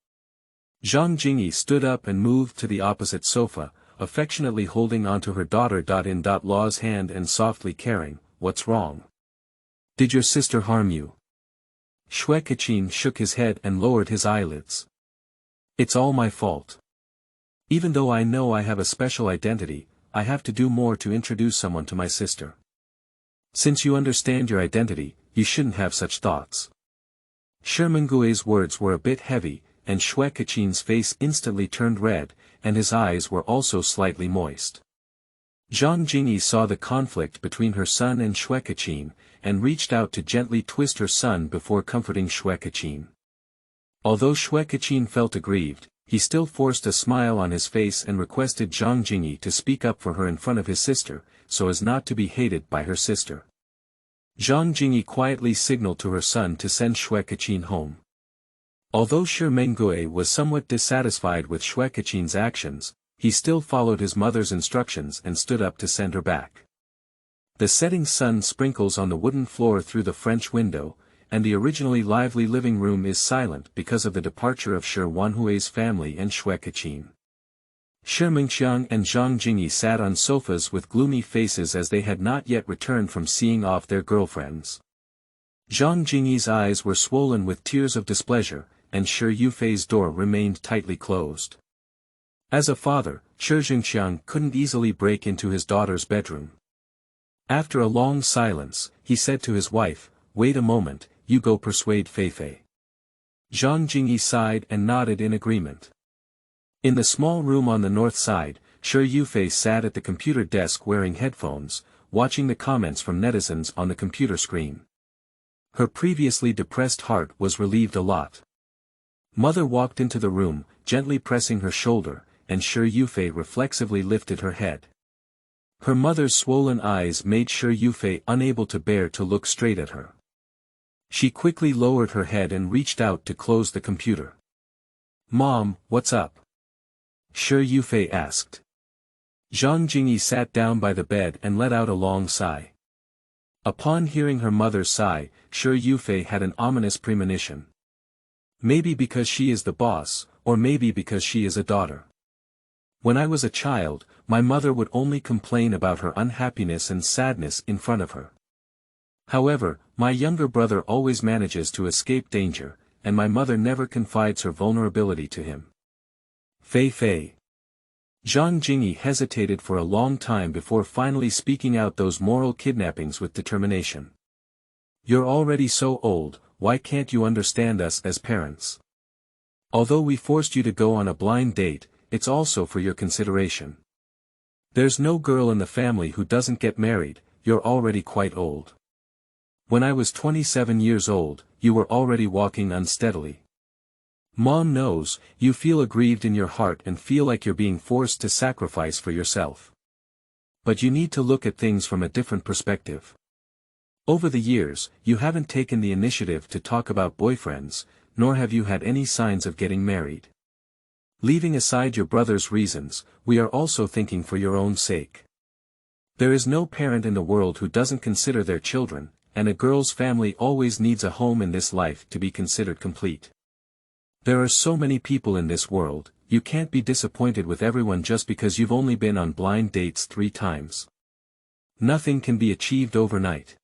Zhang Jingyi stood up and moved to the opposite sofa, affectionately holding onto her daughter-in-law's hand and softly caring, What's wrong? Did your sister harm you? Xue Keqin shook his head and lowered his eyelids. It's all my fault. Even though I know I have a special identity, I have to do more to introduce someone to my sister. Since you understand your identity, you shouldn't have such thoughts. Shi Mengui's words were a bit heavy, and Xue Keqin's face instantly turned red, and his eyes were also slightly moist. Zhang Jingyi saw the conflict between her son and Xue Keqin, and reached out to gently twist her son before comforting Xue Keqin. Although Xue Keqin felt aggrieved, he still forced a smile on his face and requested Zhang Jingyi to speak up for her in front of his sister, so as not to be hated by her sister. Zhang Jingyi quietly signaled to her son to send Xue Keqin home. Although Shi Mengui was somewhat dissatisfied with Xue Keqin's actions, he still followed his mother's instructions and stood up to send her back. The setting sun sprinkles on the wooden floor through the French window, and the originally lively living room is silent because of the departure of Shi Wanhui's family and Xue Keqin. Shi Mingxiang and Zhang Jingyi sat on sofas with gloomy faces as they had not yet returned from seeing off their girlfriends. Zhang Jingyi's eyes were swollen with tears of displeasure, and Shi Yufei's door remained tightly closed. As a father, Shi Jingxiang couldn't easily break into his daughter's bedroom. After a long silence, he said to his wife, Wait a moment, you go persuade Feifei. Zhang Jingyi sighed and nodded in agreement. In the small room on the north side, Shi Yufei sat at the computer desk wearing headphones, watching the comments from netizens on the computer screen. Her previously depressed heart was relieved a lot. Mother walked into the room, gently pressing her shoulder, and Shi Yufei reflexively lifted her head. Her mother's swollen eyes made Shi Yufei unable to bear to look straight at her. She quickly lowered her head and reached out to close the computer. "Mom, what's up?" Shi Yufei asked. Zhang Jingyi sat down by the bed and let out a long sigh. Upon hearing her mother's sigh, Shi Yufei had an ominous premonition. Maybe because she is the boss, or maybe because she is a daughter. When I was a child, my mother would only complain about her unhappiness and sadness in front of her. However, my younger brother always manages to escape danger, and my mother never confides her vulnerability to him. Fei Fei. Zhang Jingyi hesitated for a long time before finally speaking out those moral kidnappings with determination. "You're already so old, why can't you understand us as parents? Although we forced you to go on a blind date, it's also for your consideration. There's no girl in the family who doesn't get married, you're already quite old. When I was 27 years old, you were already walking unsteadily. Mom knows, you feel aggrieved in your heart and feel like you're being forced to sacrifice for yourself. But you need to look at things from a different perspective. Over the years, you haven't taken the initiative to talk about boyfriends, nor have you had any signs of getting married. Leaving aside your brother's reasons, we are also thinking for your own sake. There is no parent in the world who doesn't consider their children, and a girl's family always needs a home in this life to be considered complete. There are so many people in this world, you can't be disappointed with everyone just because you've only been on blind dates 3 times. Nothing can be achieved overnight.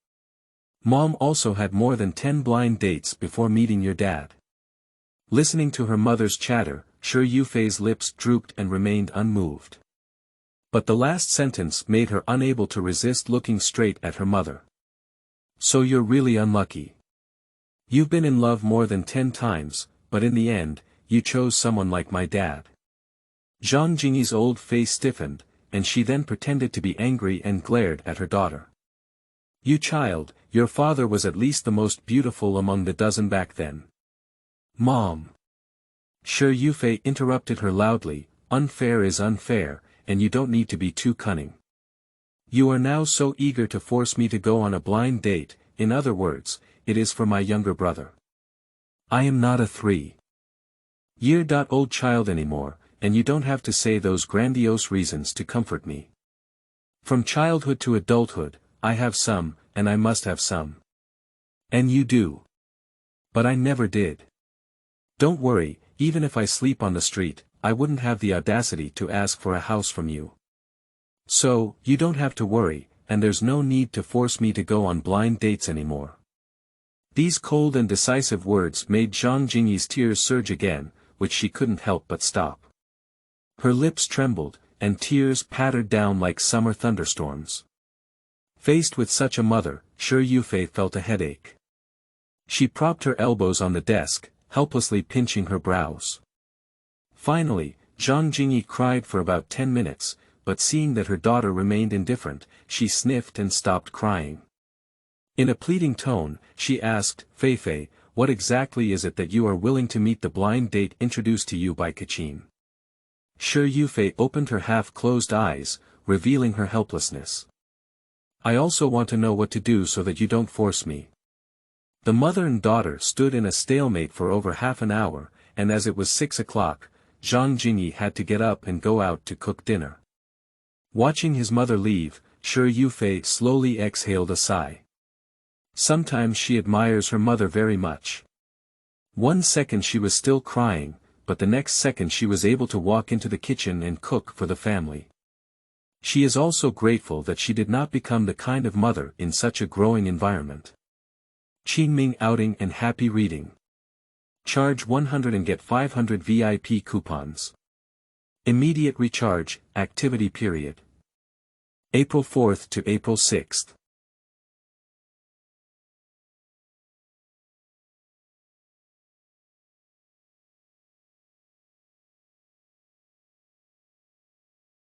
Mom also had more than 10 blind dates before meeting your dad." Listening to her mother's chatter, Shi Yufei's lips drooped and remained unmoved. But the last sentence made her unable to resist looking straight at her mother. "So you're really unlucky. You've been in love more than 10 times, but in the end, you chose someone like my dad." Zhang Jingyi's old face stiffened, and she then pretended to be angry and glared at her daughter. "You child, your father was at least the most beautiful among the dozen back then." "Mom." Shi Yufei interrupted her loudly, "Unfair is unfair, and you don't need to be too cunning. You are now so eager to force me to go on a blind date, in other words, it is for my younger brother. I am not a 3-year-old child anymore, and you don't have to say those grandiose reasons to comfort me. From childhood to adulthood, I have some, and I must have some. And you do. But I never did. Don't worry, even if I sleep on the street, I wouldn't have the audacity to ask for a house from you. So, you don't have to worry, and there's no need to force me to go on blind dates anymore." These cold and decisive words made Zhang Jingyi's tears surge again, which she couldn't help but stop. Her lips trembled, and tears pattered down like summer thunderstorms. Faced with such a mother, Shi Yufei felt a headache. She propped her elbows on the desk, helplessly pinching her brows. Finally, Zhang Jingyi cried for about 10 minutes, but seeing that her daughter remained indifferent, she sniffed and stopped crying. In a pleading tone, she asked, "Fei Fei, what exactly is it that you are willing to meet the blind date introduced to you by Kachin?" Shi Yufei opened her half-closed eyes, revealing her helplessness. "I also want to know what to do so that you don't force me." The mother and daughter stood in a stalemate for over half an hour, and as it was 6 o'clock, Zhang Jingyi had to get up and go out to cook dinner. Watching his mother leave, Shi Yufei slowly exhaled a sigh. Sometimes she admires her mother very much. One second she was still crying, but the next second she was able to walk into the kitchen and cook for the family. She is also grateful that she did not become the kind of mother in such a growing environment. Qingming outing and happy reading. Charge 100 and get 500 VIP coupons. Immediate recharge, activity period. April 4th to April 6th.